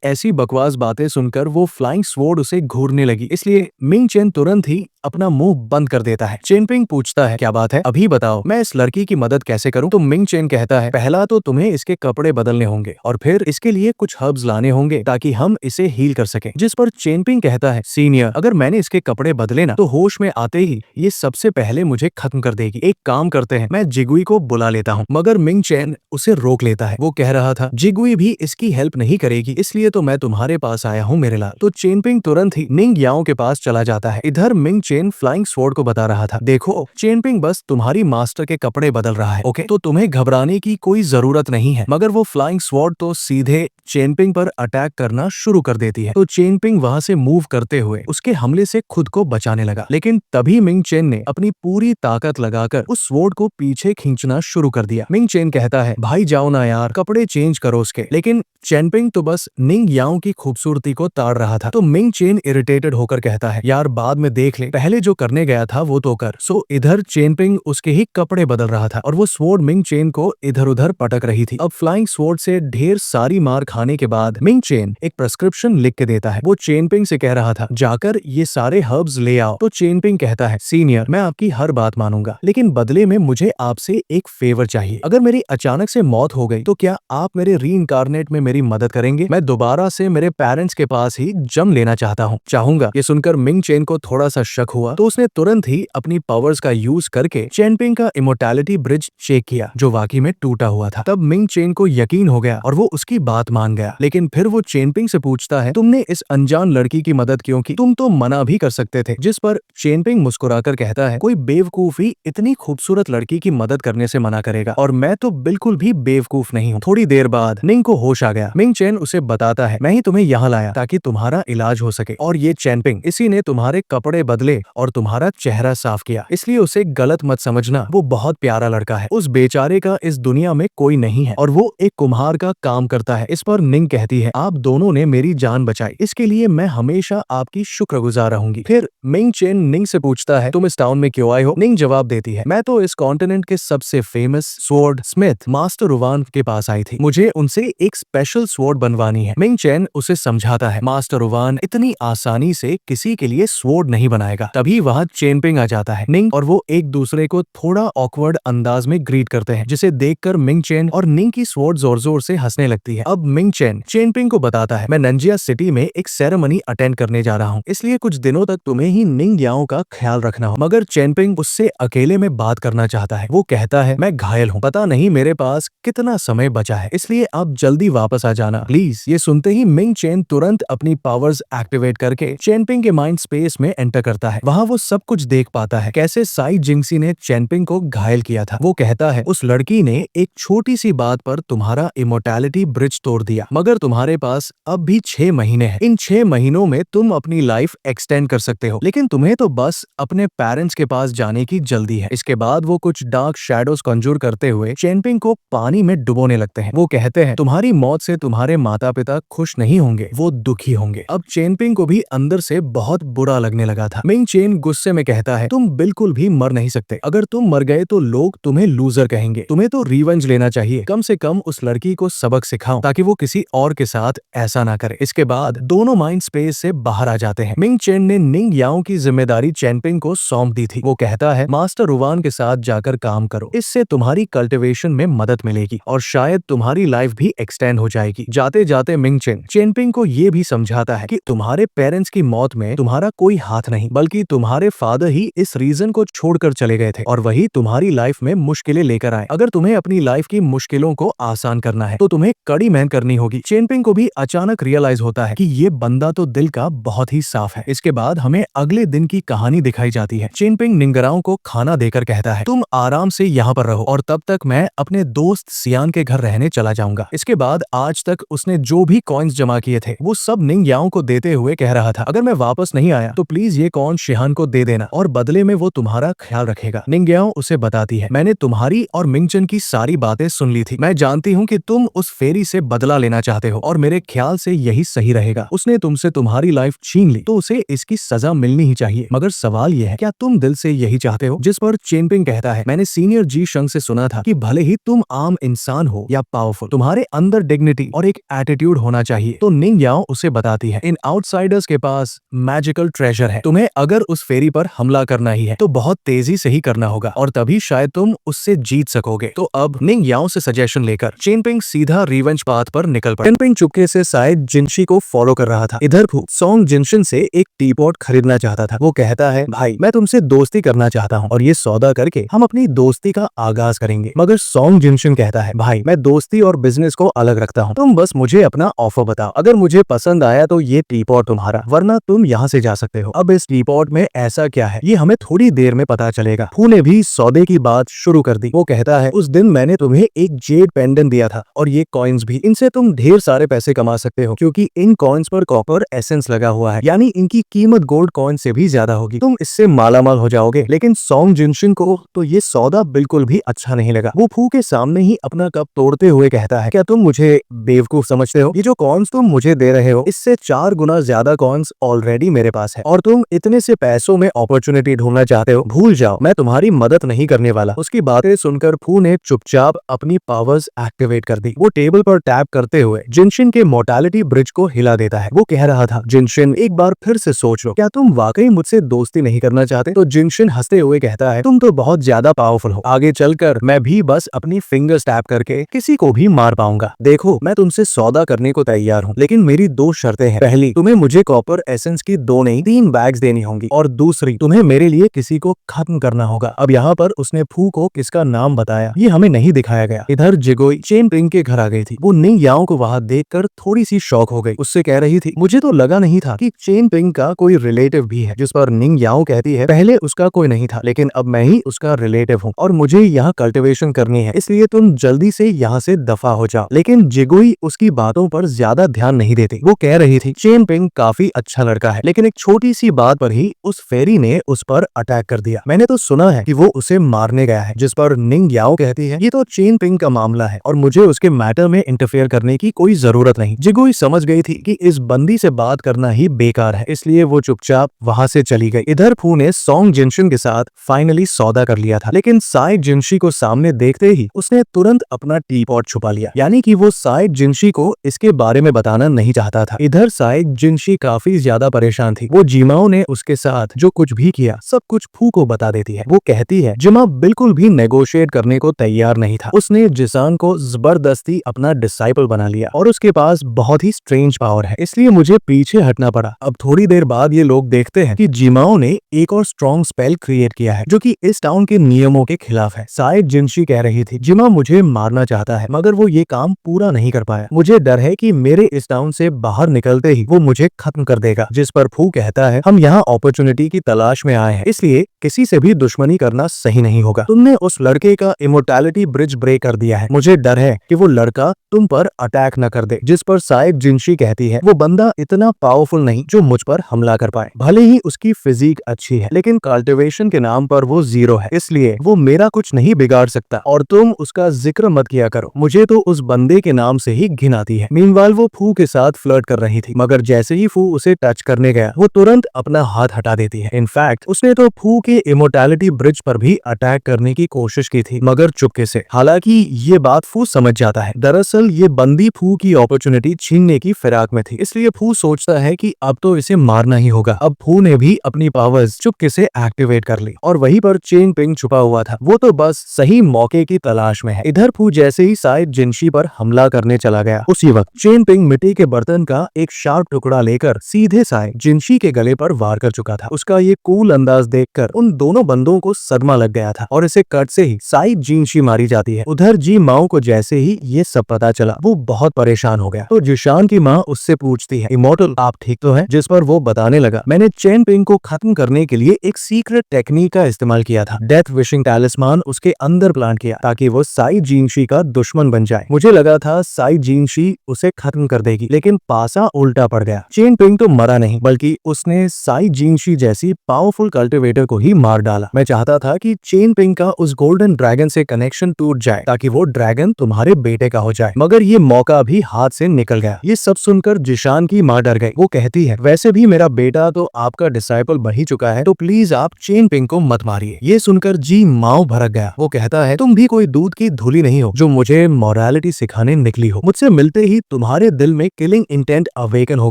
ऐसी बकवास बातें सुनकर वो फ्लाइंग स्वॉर्ड उसे घूरने लगी, इसलिए मिंग चेन तुरंत ही अपना मुंह बंद कर देता है। चेनपिंग पूछता है, क्या बात है, अभी बताओ, मैं इस लड़की की मदद कैसे करूं? तो मिंग चेन कहता है, पहला तो तुम्हें इसके कपड़े बदलने होंगे और फिर इसके लिए कुछ हर्ब्स लाने होंगे ताकि हम इसे हील कर सकें। जिस पर चेनपिंग कहता है, सीनियर, अगर मैंने इसके कपड़े बदले ना तो होश में आते ही ये सबसे पहले मुझे खत्म कर देगी। एक काम करते हैं, मैं जिगुई को बुला लेता हूँ। मगर मिंग चेन उसे रोक लेता है। वो कह रहा था, जिगुई भी इसकी हेल्प नहीं करेगी, इसलिए तो मैं तुम्हारे पास आया हूँ मेरे लाल। तो चेनपिंग तुरंत ही निंग याओ के पास चला जाता है। इधर मिंग चेन फ्लाइंग स्वॉर्ड को बता रहा था, देखो चेनपिंग बस तुम्हारी मास्टर के कपड़े बदल रहा है, ओके? तो तुम्हें घबराने की कोई जरूरत नहीं है। मगर वो फ्लाइंग स्वॉर्ड तो सीधे चेनपिंग पर अटैक करना शुरू कर देती है। तो चेनपिंग वहां से मूव करते हुए उसके हमले से खुद को बचाने लगा, लेकिन तभी मिंग चेन ने अपनी पूरी ताकत लगाकर उस स्वॉर्ड को पीछे खींचना शुरू कर दिया। मिंग चेन कहता है, भाई जाओ ना यार, कपड़े चेंज करो उसके। लेकिन चेनपिंग तो बस निंग याओ की खूबसूरती को ताड़ रहा था। तो मिंग चेन इरिटेटेड होकर कहता है, यार बाद में देख ले, पहले जो करने गया था वो तो कर। सो इधर चेनपिंग उसके ही कपड़े बदल रहा था और वो स्वॉर्ड मिंग चेन को इधर उधर पटक रही थी। अब फ्लाइंग स्वॉर्ड से ढेर सारी मार खाने के बाद मिंग चेन एक प्रिस्क्रिप्शन लिख के देता है। वो चेनपिंग से कह रहा था, जाकर ये सारे हर्ब्स ले आओ। तो चेनपिंग कहता है, सीनियर, मैं आपकी हर बात मानूंगा, लेकिन बदले में मुझे आपसे एक फेवर चाहिए। अगर मेरी अचानक से मौत हो गई तो क्या आप मेरे रीइंकारनेट में मेरी मदद करेंगे? मैं दोबारा से मेरे पेरेंट्स के पास ही जन्म लेना चाहूंगा। ये सुनकर मिंग चेन को थोड़ा सा शक हुआ, तो उसने तुरंत ही अपनी पावर्स का यूज करके चेनपिंग का इमोर्टैलिटी ब्रिज चेक किया, जो वाकई में टूटा हुआ था। तब मिंग चेन को यकीन हो गया और वो उसकी बात मान गया। लेकिन फिर वो चेनपिंग से पूछता है, तुमने इस अनजान लड़की की मदद क्यों की? तुम तो मना भी कर सकते थे। जिस पर चेनपिंग मुस्कुराकर कहता है, कोई बेवकूफी इतनी खूबसूरत लड़की की मदद करने से मना करेगा, और मैं तो बिल्कुल भी बेवकूफ नहीं हूँ। थोड़ी देर बाद निंग को होश आ गया। मिंग चेन उसे बताता है, मैं ही तुम्हें यहाँ लाया ताकि तुम्हारा इलाज हो सके, और ये चेनपिंग, इसी ने तुम्हारे कपड़े बदले और तुम्हारा चेहरा साफ किया, इसलिए उसे गलत मत समझना। वो बहुत प्यारा लड़का है, उस बेचारे का इस दुनिया में कोई नहीं है, और वो एक कुम्हार का काम करता है। इस पर निंग कहती है, आप दोनों ने मेरी जान बचाई, इसके लिए मैं हमेशा आपकी शुक्रगुजार रहूंगी। फिर मिंग चेन निंग से पूछता है, तुम इस टाउन में क्यों आए हो? निंग जवाब देती है, मैं तो इस कॉन्टिनेंट के सबसे famous sword Smith master Ruwan के पास आई थी, मुझे उनसे एक स्पेशल स्वॉर्ड बनवानी है। मिंग चेन उसे समझाता है, मास्टर रुवान इतनी आसानी से किसी के लिए स्वॉर्ड नहीं बनाएगा। तभी वहां चेनपिंग आ जाता है। निंग और वो एक दूसरे को थोड़ा ऑकवर्ड अंदाज में ग्रीट करते हैं, जिसे देखकर मिंग चेन और निंग की स्वॉर्ड जोर जोर से हंसने लगती है। अब मिंग चेन चेनपिंग को बताता है, मैं नंजिया सिटी में एक सेरेमनी अटेंड करने जा रहा हूँ, इसलिए कुछ दिनों तक तुम्हें ही निंग याओ का ख्याल रखना हो। मगर चेनपिंग उससे अकेले में बात करना चाहता है। वो कहता है, मैं घायल हूँ, पता नहीं मेरे पास कितना समय बचा है, इसलिए आप जल्दी वापस आ जाना प्लीज। ये सुनते ही मिंग चेन तुरंत अपनी पावर्स एक्टिवेट करके चेनपिंग के माइंड स्पेस में एंटर करता है। वहाँ वो सब कुछ देख पाता है, कैसे साई जिंगसी ने चेनपिंग को घायल किया था। वो कहता है, उस लड़की ने एक छोटी सी बात पर तुम्हारा इमोर्टैलिटी ब्रिज तोड़ दिया, मगर तुम्हारे पास अब भी 6 महीने हैं। इन 6 महीनों में तुम अपनी लाइफ एक्सटेंड कर सकते हो, लेकिन तुम्हें तो बस अपने पेरेंट्स के पास जाने की जल्दी है। इसके बाद वो कुछ डार्क शैडोज कंजूर करते हुए चेनपिंग को पानी में डुबोने लगते हैं। वो कहते हैं, तुम्हारी मौत से तुम्हारे माता पिता खुश नहीं होंगे, वो दुखी होंगे। अब चेनपिंग को भी अंदर से बहुत बुरा लगने लगा था। मिंग चेन गुस्से में कहता है, तुम बिल्कुल भी मर नहीं सकते। अगर तुम मर गए तो लोग तुम्हें लूजर कहेंगे। तुम्हें तो रिवेंज लेना चाहिए। कम से कम उस लड़की को सबक सिखाओ ताकि वो किसी और के साथ ऐसा ना करे। इसके बाद दोनों माइंड स्पेस से बाहर आ जाते हैं। मिंग चेन ने निंग याओ की जिम्मेदारी चेनपिंग को सौंप दी थी। वो कहता है, मास्टर रुवान के साथ जाकर काम करो। इससे तुम्हारी कल्टीवेशन में मदद मिलेगी और शायद तुम्हारी लाइफ भी एक्सटेंड हो जाएगी। जाते जाते मिंग चेन चेनपिंग को ये भी समझाता है कि तुम्हारे पेरेंट्स की मौत में तुम्हारा कोई हाथ नहीं, बल्कि तुम्हारे फादर ही इस रीजन को छोड़कर चले गए थे और वही तुम्हारी लाइफ में मुश्किलें लेकर आए। अगर तुम्हें अपनी लाइफ की मुश्किलों को आसान करना है तो तुम्हें कड़ी मेहनत करनी होगी। चेनपिंग को भी अचानक रियलाइज होता है कि ये बंदा तो दिल का बहुत ही साफ है। इसके बाद हमें अगले दिन की कहानी दिखाई जाती है। चेनपिंग निंगराओं को खाना देकर कहता है, तुम आराम से यहाँ पर रहो और तब तक मैं अपने दोस्त सियान के घर रहने चला जाऊंगा। इसके बाद आज तक उसने जो भी कॉइन्स जमा किए थे वो सब निंग याओ को देते हुए कह रहा था, अगर मैं वापस नहीं आया तो प्लीज ये कॉइन शिहान को दे देना और बदले में वो तुम्हारा ख्याल रखेगा। निंग याओ उसे बताती है, मैंने तुम्हारी और मिंगचन की सारी बातें सुन ली थी। मैं जानती हूँ कि तुम उस फेरी से बदला लेना चाहते हो और मेरे ख्याल से यही सही रहेगा। उसने तुमसे तुम्हारी लाइफ छीन ली तो उसे इसकी सजा मिलनी ही चाहिए। मगर सवाल यह है, क्या तुम दिल से यही चाहते हो? जिस पर चेनपिंग कहता है, मैंने सीनियर जी शंग से सुना था कि भले ही तुम आम इंसान हो या पावरफुल, तुम्हारे अंदर डिग्निटी और एक एटीट्यूड होना चाहिए। तो निंग याओ उसे बताती है, इन आउटसाइडर्स के पास मैजिकल ट्रेजर है। तुम्हें अगर उस फेरी पर हमला करना ही है तो बहुत तेजी से ही करना होगा और तभी शायद तुम उससे जीत सकोगे। तो अब निंग याओ से सजेशन लेकर चेनपिंग सीधा रिवेंज पाथ पर निकल पड़ा। चेनपिंग चुपके से शायद जिनशी को फॉलो कर रहा था। इधर फू सोंग जिनशन से एक टी पॉट खरीदना चाहता था। वो कहता है, भाई मैं तुमसे दोस्ती करना चाहता हूँ और ये सौदा करके हम अपनी दोस्ती का आगाज करेंगे। मगर सोंग जिनशन कहता है, भाई मैं दोस्ती और बिजनेस को अलग रखता हूँ। तुम बस मुझे अपना ऑफर बताओ। अगर मुझे पसंद आया तो ये टी पॉट तुम्हारा, वरना तुम यहाँ से जा सकते हो। अब इस टी पॉट में ऐसा क्या है ये हमें थोड़ी देर में पता चलेगा। फू ने भी सौदे की बात शुरू कर दी। वो कहता है, उस दिन मैंने तुम्हें एक जेड पेंडेंट दिया था और ये कॉइन्स भी। इनसे तुम ढेर सारे पैसे कमा सकते हो क्योंकि इन कॉइन्स पर कॉपर एसेंस लगा हुआ है, यानी इनकी कीमत गोल्ड कॉइन से भी ज्यादा होगी। तुम इससे मालामाल हो जाओगे। लेकिन सोंग जिनशिन को तो ये सौदा बिल्कुल भी अच्छा नहीं लगा। वो फू के सामने ही अपना कप तोड़ते हुए कहता है, क्या तुम मुझे बेवकूफ समझते हो? ये जो कॉइन्स तुम मुझे दे रहे हो इससे 4 गुना ज्यादा कॉइन्स ऑलरेडी मेरे पास है और तुम इतने से पैसों में अपॉर्चुनिटी ढूंढना चाहते हो। भूल जाओ, मैं तुम्हारी मदद नहीं करने वाला। उसकी बातें सुनकर फू ने चुपचाप अपनी पावर्स एक्टिवेट कर दी। वो टेबल पर टैप करते हुए जिनशिन के मोर्टालिटी ब्रिज को हिला देता है। वो कह रहा था, जिनशिन एक बार फिर से सोच लो, क्या तुम वाकई मुझसे दोस्ती नहीं करना चाहते? तो जिनशिन हंसते हुए कहता है, तुम तो बहुत ज्यादा पावरफुल हो। आगे चलकर मैं भी बस अपनी फिंगर्स टैप करके किसी को भी मार पाऊंगा। देखो, मैं तुमसे सौदा करने को तैयार हूँ, लेकिन मेरी 2 शर्तें हैं। पहली, तुम्हें मुझे कॉपर एसेंस की 2 नहीं 3 बैग्स देनी होंगी और दूसरी, तुम्हें मेरे लिए किसी को खत्म करना होगा। अब यहाँ पर उसने फू को किसका नाम बताया ये हमें नहीं दिखाया गया। इधर जिगोई चेनपिंग के घर आ गई थी। वो निंग याओ को वहाँ देखकर थोड़ी सी शॉक हो गई। उससे कह रही थी, मुझे तो लगा नहीं था कि चेनपिंग का कोई रिलेटिव भी है। जिस पर निंग याओ कहती है, पहले उसका कोई नहीं था, लेकिन अब मैं ही उसका रिलेटिव हूँ और मुझे यहाँ कल्टिवेशन करनी है, इसलिए तुम जल्दी से यहाँ से दफा हो जाओ। लेकिन जिगोई उसकी बातों पर ज्यादा ध्यान नहीं देती। वो कह रही थी, चेनपिंग काफी अच्छा लड़का है, लेकिन एक छोटी सी बात पर ही उस फेरी ने उस पर अटैक कर दिया। मैंने तो सुना है कि वो उसे मारने गया है। जिस पर निंग याओ कहती है, ये तो चेनपिंग का मामला है और मुझे उसके मैटर में इंटरफेयर करने की कोई जरूरत नहीं। जिगोई समझ गई थी कि इस बंदी से बात करना ही बेकार है, इसलिए वो चुपचाप वहां से चली गई। इधर फू ने सोंग जिनशिन के साथ फाइनली सौदा कर लिया था, लेकिन साइड जिनशी को सामने देखते ही उसने तुरंत अपना टी पॉट छुपा लिया, यानी कि वो साइड जिनशी को इसके बारे में बताना नहीं चाहता था। इधर साइड जिनशी काफी ज्यादा परेशान थी। वो जिमाओ ने उसके साथ जो कुछ भी किया सब कुछ फू को बता देती है। वो कहती है, जिमा बिल्कुल भी नेगोशिएट करने को तैयार नहीं था। उसने जिसान को जबरदस्ती अपना डिसाइपल बना लिया और उसके पास बहुत ही स्ट्रेंज पावर है, इसलिए मुझे पीछे हटना पड़ा। अब थोड़ी देर बाद ये लोग देखते हैं कि जिमाओ ने एक और स्ट्रॉन्ग स्पेल क्रिएट किया है जो कि इस टाउन के नियमों के खिलाफ है। साइड जिनशी कह रही थी, जिमा मुझे मारना चाहता है मगर वो ये काम पूरा नहीं कर पाया। मुझे डर है कि मेरे इस टाउन से बाहर निकलते ही वो मुझे खत्म कर देगा। जिस पर फू कहता है, हम यहाँ अपॉर्चुनिटी की तलाश में आए हैं, इसलिए किसी से भी दुश्मनी करना सही नहीं होगा। तुमने उस लड़के का इमोर्टैलिटी ब्रिज ब्रेक कर दिया है। मुझे डर है कि वो लड़का तुम पर अटैक न कर दे। जिस पर साइड जिनशी कहती है, वो बंदा इतना पावरफुल नहीं जो मुझ पर हमला कर पाए। भले ही उसकी फिजिक अच्छी है, लेकिन कल्टिवेशन के नाम पर वो 0 है, इसलिए वो मेरा कुछ नहीं बिगाड़ सकता और तुम उसका जिक्र मत किया करो। मुझे तो उस बंदे के नाम से ही घिन आती है। मीनवाइल वो फू के साथ फ्लर्ट कर रही थी, मगर जैसे ही फू उसे टच करने गया वो तुरंत अपना हाथ हटा देती है। इनफैक्ट उसने तो फू के इमोर्टैलिटी ब्रिज पर भी अटैक करने की कोशिश की थी, मगर चुपके से। हालांकि ये बात फू समझ जाता है। दरअसल ये बंदी फू की अपॉर्चुनिटी छीनने की फिराक में थी, इसलिए फू सोचता है कि अब तो इसे मारना ही होगा। अब फू ने भी अपनी पावर्स चुपके से एक्टिवेट कर ली और वहीं पर चेन पिंग छुपा हुआ था। वो तो बस सही मौके की तलाश में है। इधर फू जैसे ही साई जिनशी पर हमला करने चला गया, उसी वक्त चेन पिंग मिट्टी के बर्तन का एक शार्प टुकड़ा लेकर सीधे साई जिनशी के गले पर वार कर चुका था। उसका ये कूल अंदाज देखकर उन दोनों बंदों को सदमा लग गया था और इसे कट से ही साई जिनशी मारी जाती है। उधर जी माओ को जैसे ही ये सब पता चला, वो बहुत परेशान हो गया। तो जिशान की माँ उससे पूछती है, इमोर्टल आप ठीक तो हैं? जिस पर वो बताने लगा, मैंने चेन पिंग को खत्म करने के लिए एक सीक्रेट टेक्निक का इस्तेमाल किया था। डेथ विशिंग टैलिस्मान उसके अंदर प्लांट किया ताकि वो साई जिनशी का दुश्मन बन जाए। मुझे लगा था साई जिनशी उसे खत्म कर देगी, लेकिन पासा उल्टा पड़ गया। चेन पिंग तो मरा नहीं, बल्कि उसने साई जिनशी जैसी पावरफुल कल्टिवेटर को ही मार डाला। मैं चाहता था कि चेन पिंग का उस गोल्डन ड्रैगन से कनेक्शन टूट जाए ताकि वो ड्रैगन तुम्हारे बेटे का हो जाए, मगर ये मौका भी हाथ से निकल गया। ये सब सुनकर जिशान की माँ डर गई। वो कहती है, वैसे भी मेरा बेटा तो आपका डिसाइपल बन ही चुका है, तो प्लीज आप चेन पिंग को मत मारिए। ये सुनकर जी माओ भड़क गया। वो कहता है, तुम भी कोई दूध की धुली नहीं हो जो मुझे मोरालिटी सिखाने निकली हो। मुझसे मिलते ही तुम्हारे दिल में किलिंग इंटेंट अवेकन हो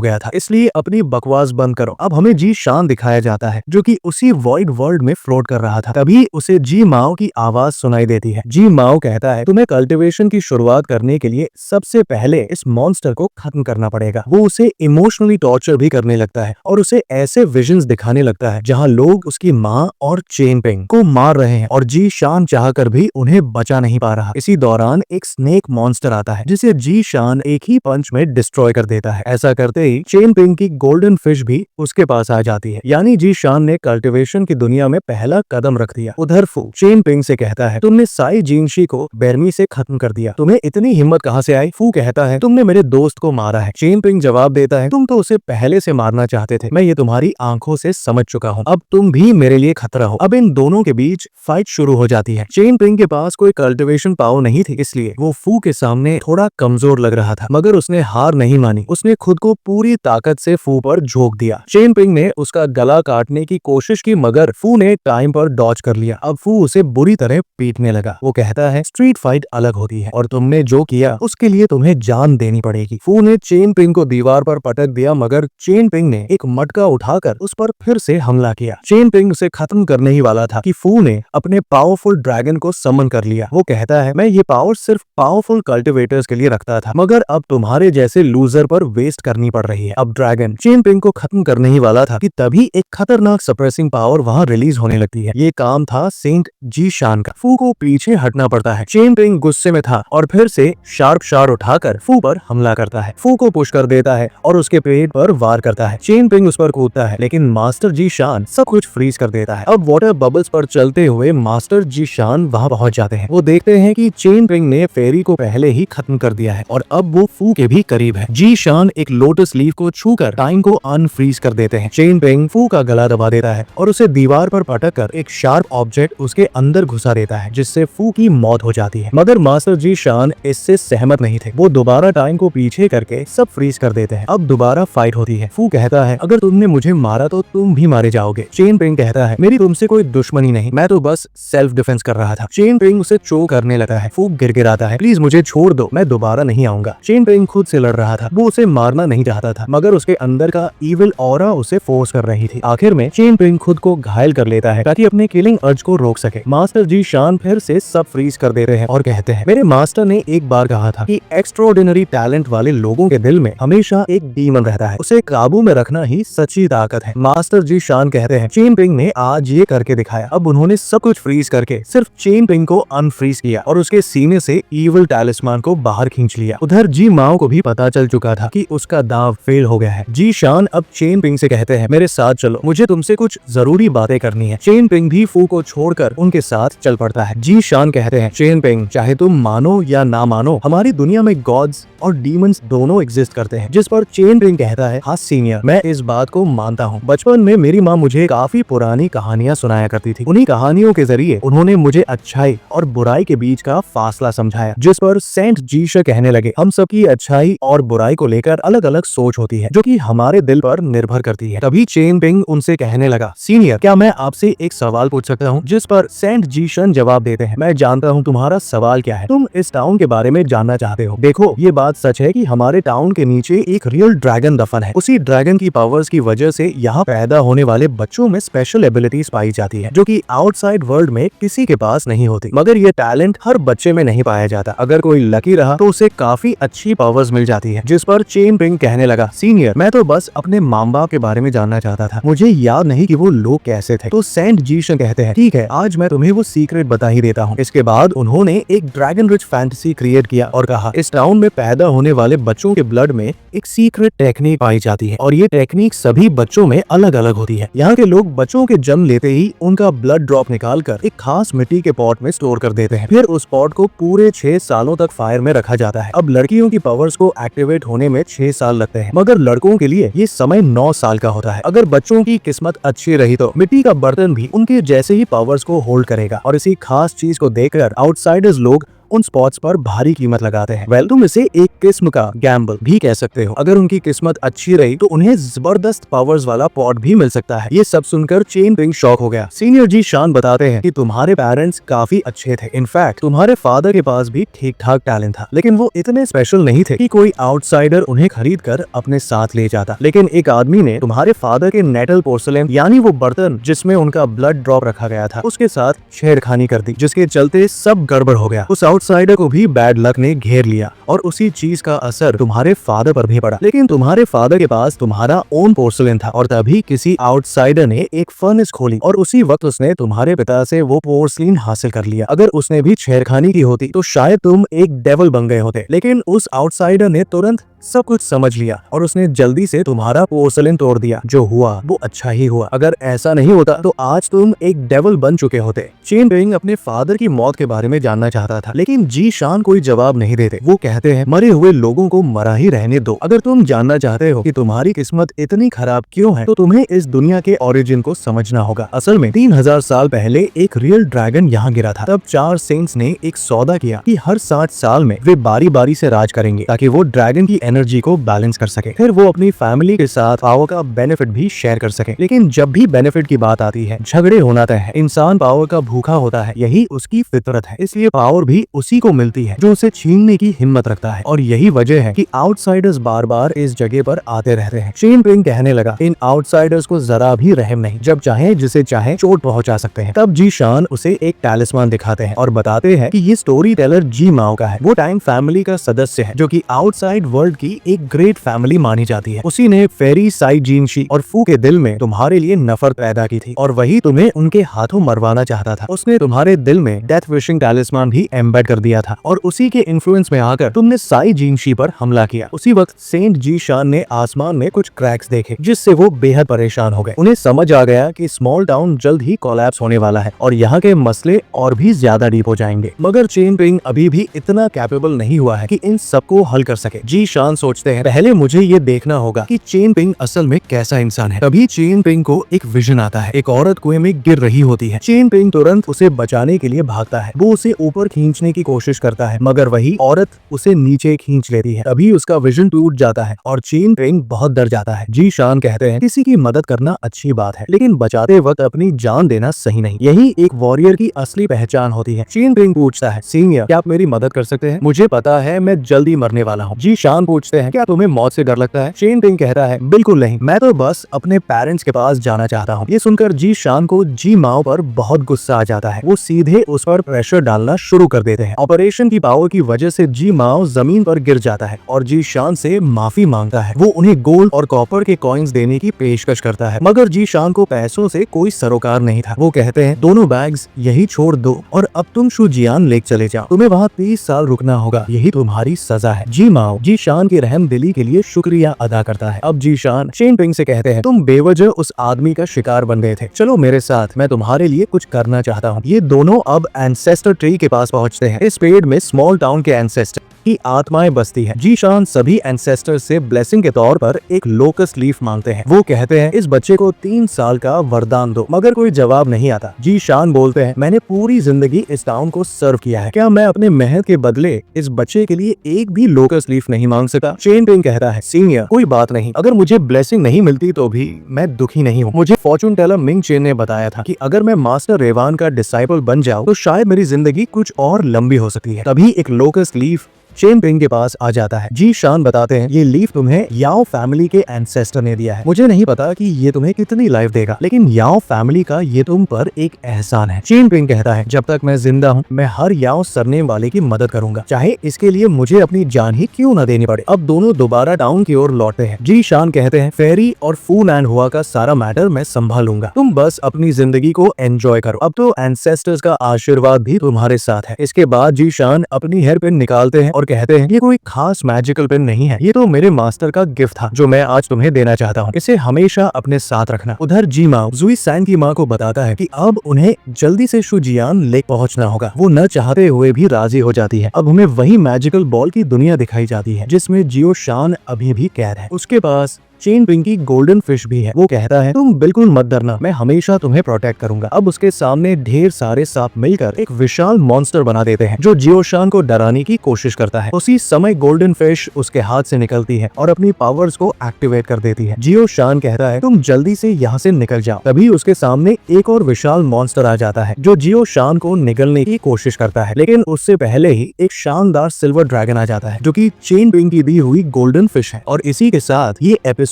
गया था, इसलिए अपनी बकवास बंद करो। अब हमें जी शान दिखाया जाता है जो कि उसी वॉइड वर्ल्ड में फ्लोट कर रहा था। तभी उसे जी माओ की आवाज सुनाई देती है। जी माओ कहता है, तुम्हें कल्टिवेशन की शुरुआत करने के लिए सबसे पहले इस मॉन्स्टर को खत्म करना पड़ेगा। वो उसे इमोशनली टॉर्चर भी करने लगता है और उसे ऐसे विजन्स दिखाने लगता है जहां लोग उसकी माँ और चेन पिंग को मार रहे हैं और जी शान चाहकर भी उन्हें बचा नहीं पा रहा। इसी दौरान एक स्नेक मॉन्स्टर आता है जिसे जी शान एक ही पंच में डिस्ट्रॉय कर देता है। ऐसा करते ही चेन पिंग की गोल्डन फिश भी उसके पास आ जाती है, यानी जी शान ने कल्टिवेशन की दुनिया में पहला कदम रख दिया। उधर फू चेन पिंग से कहता है, तुमने साई जिनशी को बेरमी से खत्म कर दिया, तुम्हें इतनी हिम्मत कहां से आई? फू कहता है, तुमने मेरे दोस्त को मारा है। चेन पिंग जवाब देता है, तुम तो उसे पहले से मारना चाहते थे, मैं ये तुम्हारी आंखों से समझ चुका हूँ, अब तुम भी मेरे लिए खतरा हो। अब इन दोनों के बीच फाइट शुरू हो जाती है। चेन पिंग के पास कोई कल्टिवेशन पावर नहीं थी, इसलिए वो फू के सामने थोड़ा कमजोर लग रहा था, मगर उसने हार नहीं मानी। उसने खुद को पूरी ताकत से फू पर झोंक दिया। चेन पिंग ने उसका गला काटने की कोशिश की, मगर फू ने टाइम पर डॉज कर लिया। अब फू उसे बुरी तरह पीटने लगा। वो कहता है, स्ट्रीट फाइट अलग होती है और तुमने जो किया उसके लिए तुम्हें जान देनी पड़ेगी। फू ने चेन पिंग को दीवार पर पटक दिया, मगर चेन पिंग ने एक मटका उठाकर उस पर फिर से हमला किया। चेन पिंग उसे खत्म करने ही वाला था कि फू ने अपने पावरफुल ड्रैगन को समन कर लिया। वो कहता है, मैं ये पावर सिर्फ पावरफुल कल्टिवेटर्स के लिए रखता था, मगर अब तुम्हारे जैसे लूजर पर वेस्ट करनी पड़ रही है। अब ड्रैगन चेन पिंग को खत्म करने ही वाला था कि तभी एक खतरनाक सप्रेसिंग पावर वहां रिलीज होने लगती है। ये काम था सेंट जी शान का। फू को पीछे हटना पड़ता है। चेन पिंग गुस्से में था और फिर से शार्प शार उठाकर फू पर हमला करता है। फू को पुश कर देता है और उसके पेट पर वार करता है। चेन पिंग उस पर कूदता है, लेकिन मास्टर जी शान सब कुछ फ्रीज कर देता है। अब वाटर बबल्स पर चलते हुए मास्टर जी शान वहां पहुंच जाते हैं। वो देखते हैं कि चेन पिंग ने फेरी को पहले ही खत्म कर दिया है और अब वो फू के भी करीब है। जी शान एक लोटस लीफ को छूकर टाइम को अनफ्रीज कर देते हैं। चेन पिंग फू का गला दबा देता है और उसे दीवार पर पटक कर एक शार्प ऑब्जेक्ट उसके अंदर घुसा देता है, जिससे फू की मौत हो जाती है। मगर मास्टर जी शान इससे सहमत नहीं थे। वो दोबारा टाइम को पीछे करके सब फ्रीज कर देते हैं। अब दोबारा फाइट होती है। फू कहता है, अगर तुमने मुझे मारा तो तुम भी मारे जाओगे। चेन पिंग कहता है, मेरी तुमसे कोई दुश्मनी नहीं, मैं तो बस सेल्फ डिफेंस कर रहा था। चेन पिंग उसे चोक करने लगा है। फू गिड़गिड़ाता है, प्लीज मुझे छोड़ दो, मैं दोबारा नहीं आऊंगा। चेन पिंग खुद से लड़ रहा था। वो उसे मारना नहीं चाहता था, मगर उसके अंदर का इविल ऑरा उसे फोर्स कर रही थी। आखिर में चेन पिंग खुद को घायल कर लेता है ताकि अपने किलिंग अर्ज को रोक सके। मास्टर जी शान फिर से सब फ्रीज कर देते हैं और कहते हैं, मेरे मास्टर ने एक बार कहा था कि एक्स्ट्राऑर्डिनरी टैलेंट वाले लोगों के दिल में हमेशा एक डीमन रहता है, उसे काबू में रखना ही सच्ची ताकत है। मास्टर जी शान कहते हैं, चेन पिंग ने आज ये करके दिखाया। अब उन्होंने सब कुछ फ्रीज करके सिर्फ चेन पिंग को अनफ्रीज किया और उसके सीने से इविल टैलिस्मान को बाहर खींच लिया। उधर जी माओ को भी पता चल चुका था कि उसका दांव फेल हो गया है। जी शान अब चेन पिंग से कहते हैं, मेरे साथ चलो, मुझे तुमसे कुछ जरूरी बातें करनी है। चेन पिंग भी फू को छोड़कर उनके साथ चल पड़ता है। जी शान कहते हैं, चेन पिंग, चाहे तुम मानो या ना मानो, हमारी दुनिया में गॉड्स और डीमंस दोनों एग्जिस्ट करते हैं। जिस पर चेन पिंग कहता है, हाँ सीनियर, मैं इस बात को मानता हूँ। बचपन में मेरी माँ मुझे काफी पुरानी कहानियाँ सुनाया करती थी। उन्हीं कहानियों के जरिए उन्होंने मुझे अच्छाई और बुराई के बीच का फासला समझाया। जिस पर सेंट जीशा कहने लगे, हम सबकी अच्छाई और बुराई को लेकर अलग अलग सोच होती है जो कि हमारे दिल पर निर्भर करती है। तभी चेन चेन पिंग उनसे कहने लगा, सीनियर क्या मैं आपसे एक सवाल पूछ सकता हूँ? जिस पर सेंट जीशन जवाब देते हैं, मैं जानता हूँ तुम्हारा सवाल क्या है, तुम इस टाउन के बारे में जानना चाहते हो। देखो ये बात सच है कि हमारे टाउन के नीचे एक रियल ड्रैगन दफन है। उसी ड्रैगन की पावर्स की वजह से यहाँ पैदा होने वाले बच्चों में स्पेशल एबिलिटीज पाई जाती है जो कि आउटसाइड वर्ल्ड में किसी के पास नहीं होती। मगर ये टैलेंट हर बच्चे में नहीं पाया जाता। अगर कोई लकी रहा तो उसे काफी अच्छी पावर्स मिल जाती है। जिस पर चेन पिंग कहने लगा, सीनियर मैं तो बस अपने माँ बाप के बारे में जानना चाहता था, मुझे याद नहीं कि वो लोग कैसे थे। तो सेंट जीशन कहते हैं, ठीक है आज मैं तुम्हें वो सीक्रेट बता ही देता हूँ। इसके बाद उन्होंने एक ड्रैगन रिच फैंटेसी क्रिएट किया और कहा, इस टाउन में पैदा होने वाले बच्चों के ब्लड में एक सीक्रेट टेक्निक पाई जाती है और ये टेक्निक सभी बच्चों में अलग अलग होती है। यहाँ के लोग बच्चों के जन्म लेते ही उनका ब्लड ड्रॉप निकाल कर एक खास मिट्टी के पॉट में स्टोर कर देते हैं। फिर उस पॉट को पूरे 6 सालों तक फायर में रखा जाता है। अब लड़कियों की पावर्स को एक्टिवेट होने में 6 साल लगते हैं, मगर लड़कों के लिए ये समय 9 साल का होता है। अगर बच्चों की किस्मत अच्छी रही तो मिट्टी का बर्तन भी उनके जैसे ही पावर्स को होल्ड करेगा और इसी खास चीज को देखकर आउटसाइडर्स लोग उन स्पॉट्स पर भारी कीमत लगाते हैं। वेल तुम इसे एक किस्म का गैम्बल भी कह सकते हो। अगर उनकी किस्मत अच्छी रही तो उन्हें जबरदस्त पावर्स वाला पॉट भी मिल सकता है। ये सब सुनकर चेन पिंग शॉक हो गया। सीनियर जी शान बताते हैं कि तुम्हारे पेरेंट्स काफी अच्छे थे। इनफैक्ट तुम्हारे फादर के पास भी ठीक ठाक टैलेंट था, लेकिन वो इतने स्पेशल नहीं थे कि कोई आउटसाइडर उन्हें खरीद कर अपने साथ ले जाता। लेकिन एक आदमी ने तुम्हारे फादर के नेटल पोर्सलेन यानी वो बर्तन जिसमें उनका ब्लड ड्रॉप रखा गया था उसके साथ छेड़खानी कर दी, जिसके चलते सब गड़बड़ हो गया। उस आउटसाइडर को भी बैड लक ने घेर लिया और उसी चीज का असर तुम्हारे फादर पर भी पड़ा। लेकिन तुम्हारे फादर के पास तुम्हारा ओन पोर्सलेन था और तभी किसी आउटसाइडर ने एक फर्नेस खोली और उसी वक्त उसने तुम्हारे पिता से वो पोर्सलेन हासिल कर लिया। अगर उसने भी छेड़खानी की होती तो शायद तुम एक डेविल बन गए होते। लेकिन उस आउटसाइडर ने तुरंत सब कुछ समझ लिया और उसने जल्दी से तुम्हारा पोर्सलेन तोड़ दिया। जो हुआ वो अच्छा ही हुआ। अगर ऐसा नहीं होता तो आज तुम एक डेविल बन चुके होते। चेन पिंग अपने फादर की मौत के बारे में जानना चाहता था, लेकिन जी शान कोई जवाब नहीं देते। वो कहते हैं, मरे हुए लोगों को मरा ही रहने दो। अगर तुम जानना चाहते हो कि तुम्हारी किस्मत इतनी खराब क्यों है तो तुम्हें इस दुनिया के ओरिजिन को समझना होगा। असल में 3000 साल पहले एक रियल ड्रैगन यहाँ गिरा था। तब 4 सेंट्स ने एक सौदा किया कि हर 60 साल में वे बारी बारी से राज करेंगे ताकि वो ड्रैगन की एनर्जी को बैलेंस कर सके। फिर वो अपनी फैमिली के साथ पावर का बेनिफिट भी शेयर कर सके। लेकिन जब भी बेनिफिट की बात आती है झगड़े होना तय है। इंसान पावर का भूखा होता है, यही उसकी फितरत है। इसलिए पावर भी उसी को मिलती है जो उसे छीनने की हिम्मत रखता है और यही वजह है कि आउटसाइडर्स बार बार इस जगह पर आते रहते हैं। चेन पिंग कहने लगा, इन आउटसाइडर्स को जरा भी रहम नहीं, जब चाहे जिसे चाहे चोट पहुंचा सकते हैं। तब जी शान उसे एक टैलिस्मान दिखाते हैं और बताते हैं कि ये स्टोरी टेलर जी माओ का है। वो टाइम फैमिली का सदस्य है जो कि आउटसाइड वर्ल्ड की एक ग्रेट फैमिली मानी जाती है। उसी ने फेरी साई जीनशी और फू के दिल में तुम्हारे लिए नफरत पैदा की थी और वही तुम्हें उनके हाथों मरवाना चाहता था। उसने तुम्हारे दिल में डेथ विशिंग टैलिस्मान भी एम्बेड कर दिया था और उसी के इन्फ्लुएंस में आकर तुमने साई जीनशी पर हमला किया। उसी वक्त सेंट जी शान ने आसमान में कुछ क्रैक्स देखे जिससे वो बेहद परेशान हो गए। उन्हें समझ आ गया कि स्मॉल टाउन जल्द ही कोलैप्स होने वाला है और यहाँ के मसले और भी ज्यादा डीप हो जाएंगे। मगर चेन पिंग अभी भी इतना कैपेबल नहीं हुआ है कि इन सबको हल कर सके। जी शान सोचते हैं, पहले मुझे ये देखना होगा कि चेन पिंग असल में कैसा इंसान है। तभी चेन पिंग को एक विजन आता है। एक औरत कुएं में गिर रही होती है। चेन पिंग तुरंत उसे बचाने के लिए भागता है। वो उसे ऊपर खींचने की कोशिश करता है मगर वही औरत उसे नीचे खींच लेती है। तभी उसका विजन टूट जाता है और चेन पिंग बहुत डर जाता है। जी शान कहते हैं, किसी की मदद करना अच्छी बात है लेकिन बचाते वक्त अपनी जान देना सही नहीं। यही एक वॉरियर की असली पहचान होती है। चेन पिंग पूछता है, सीनियर क्या आप मेरी मदद कर सकते हैं? मुझे पता है मैं जल्दी मरने वाला हूँ। जी शान पूछते हैं, क्या तुम्हें मौत से डर लगता है? चेन पिंग कहता है, बिल्कुल नहीं, मैं तो बस अपने पेरेंट्स के पास जाना चाहता हूँ। ये सुनकर जी शान को जी माओ पर बहुत गुस्सा आ जाता है। वो सीधे उस पर प्रेशर डालना शुरू कर देते हैं। ऑपरेशन की पावर की वजह से जी माओ जमीन पर गिर जाता है और जी शान से माफी मांगता है। वो उन्हें गोल्ड और कॉपर के कॉइन्स देने की पेशकश करता है मगर जी शान को पैसों से कोई सरोकार नहीं था। वो कहते हैं, दोनों बैग्स यही छोड़ दो और अब तुम शुजियान लेक चले जाओ। तुम्हें वहाँ 30 साल रुकना होगा, यही तुम्हारी सजा है। जी माओ जी शान की रहम दिली के लिए शुक्रिया अदा करता है। अब जी शान चेन पिंग से कहते हैं, तुम बेवजह उस आदमी का शिकार बन गए थे, चलो मेरे साथ, मैं तुम्हारे लिए कुछ करना चाहता हूँ। ये दोनों अब एंसेस्टर ट्री के पास पहुँचते हैं। इस पेड़ में स्मॉल टाउन के एंसेस्टर की आत्माएं बसती है। जीशान सभी एंसेस्टर्स से ब्लेसिंग के तौर पर एक लोकस लीफ मांगते हैं। वो कहते हैं इस बच्चे को 3 साल का वरदान दो, मगर कोई जवाब नहीं आता। जीशान बोलते हैं मैंने पूरी जिंदगी इस टाउन को सर्व किया है, क्या मैं अपने मेहनत के बदले इस बच्चे के लिए एक भी लोकस लीफ नहीं मांग सका? चेनपिंग कहता है सीनियर कोई बात नहीं, अगर मुझे ब्लेसिंग नहीं मिलती तो भी मैं दुखी नहीं हूँ। मुझे फॉर्चून टेलर मिंग चेन ने बताया था कि अगर मैं मास्टर रेवान का डिसाइपल बन जाऊं तो शायद मेरी जिंदगी कुछ और लंबी हो सकती है। तभी एक लोकस लीफ चेनपिंग के पास आ जाता है। जीशान बताते हैं ये लीफ तुम्हें याओ फैमिली के एंसेस्टर ने दिया है। मुझे नहीं पता कि ये तुम्हें कितनी लाइफ देगा, लेकिन याओ फैमिली का ये तुम पर एक एहसान है। चेनपिंग कहता है जब तक मैं जिंदा हूँ मैं हर याओ सरनेम वाले की मदद करूंगा, चाहे इसके लिए मुझे अपनी जान ही क्यों न देनी पड़े। अब दोनों दोबारा टाउन की ओर लौटते हैं। जीशान कहते हैं फेरी और फूल एंड हुआ का सारा मैटर मैं संभालूंगा, तुम बस अपनी जिंदगी को एंजॉय करो। अब तो एंसेस्टर्स का आशीर्वाद भी तुम्हारे साथ है। इसके बाद जीशान अपनी हेयर पिन निकालते हैं और कहते हैं ये कोई खास मैजिकल पेन नहीं है, ये तो मेरे मास्टर का गिफ्ट था जो मैं आज तुम्हें देना चाहता हूँ, इसे हमेशा अपने साथ रखना। उधर जीमा जुई सैन की माँ को बताता है कि अब उन्हें जल्दी से शुजियान लेक पहुंचना होगा। वो न चाहते हुए भी राजी हो जाती है। अब हमें वही मैजिकल बॉल की दुनिया दिखाई जाती है जिसमें जियो शान अभी भी कैद है। उसके पास चेनपिंग की गोल्डन फिश भी है। वो कहता है तुम बिल्कुल मत डरना, मैं हमेशा तुम्हें प्रोटेक्ट करूंगा। अब उसके सामने ढेर सारे सांप मिलकर एक विशाल मॉन्स्टर बना देते हैं जो जियोशान को डराने की कोशिश करता है। उसी समय गोल्डन फिश उसके हाथ से निकलती है और अपनी पावर्स को एक्टिवेट कर देती है। जियोशान कहता है तुम जल्दी से यहाँ से निकल जाओ। तभी उसके सामने एक और विशाल मॉन्स्टर आ जाता है जो जियोशान को निगलने की कोशिश करता है, लेकिन उससे पहले ही एक शानदार सिल्वर ड्रैगन आ जाता है जो कि चेनपिंग की दी हुई गोल्डन फिश है। और इसी के साथ ये एपिसोड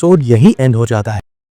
यही एंड हो जाता है।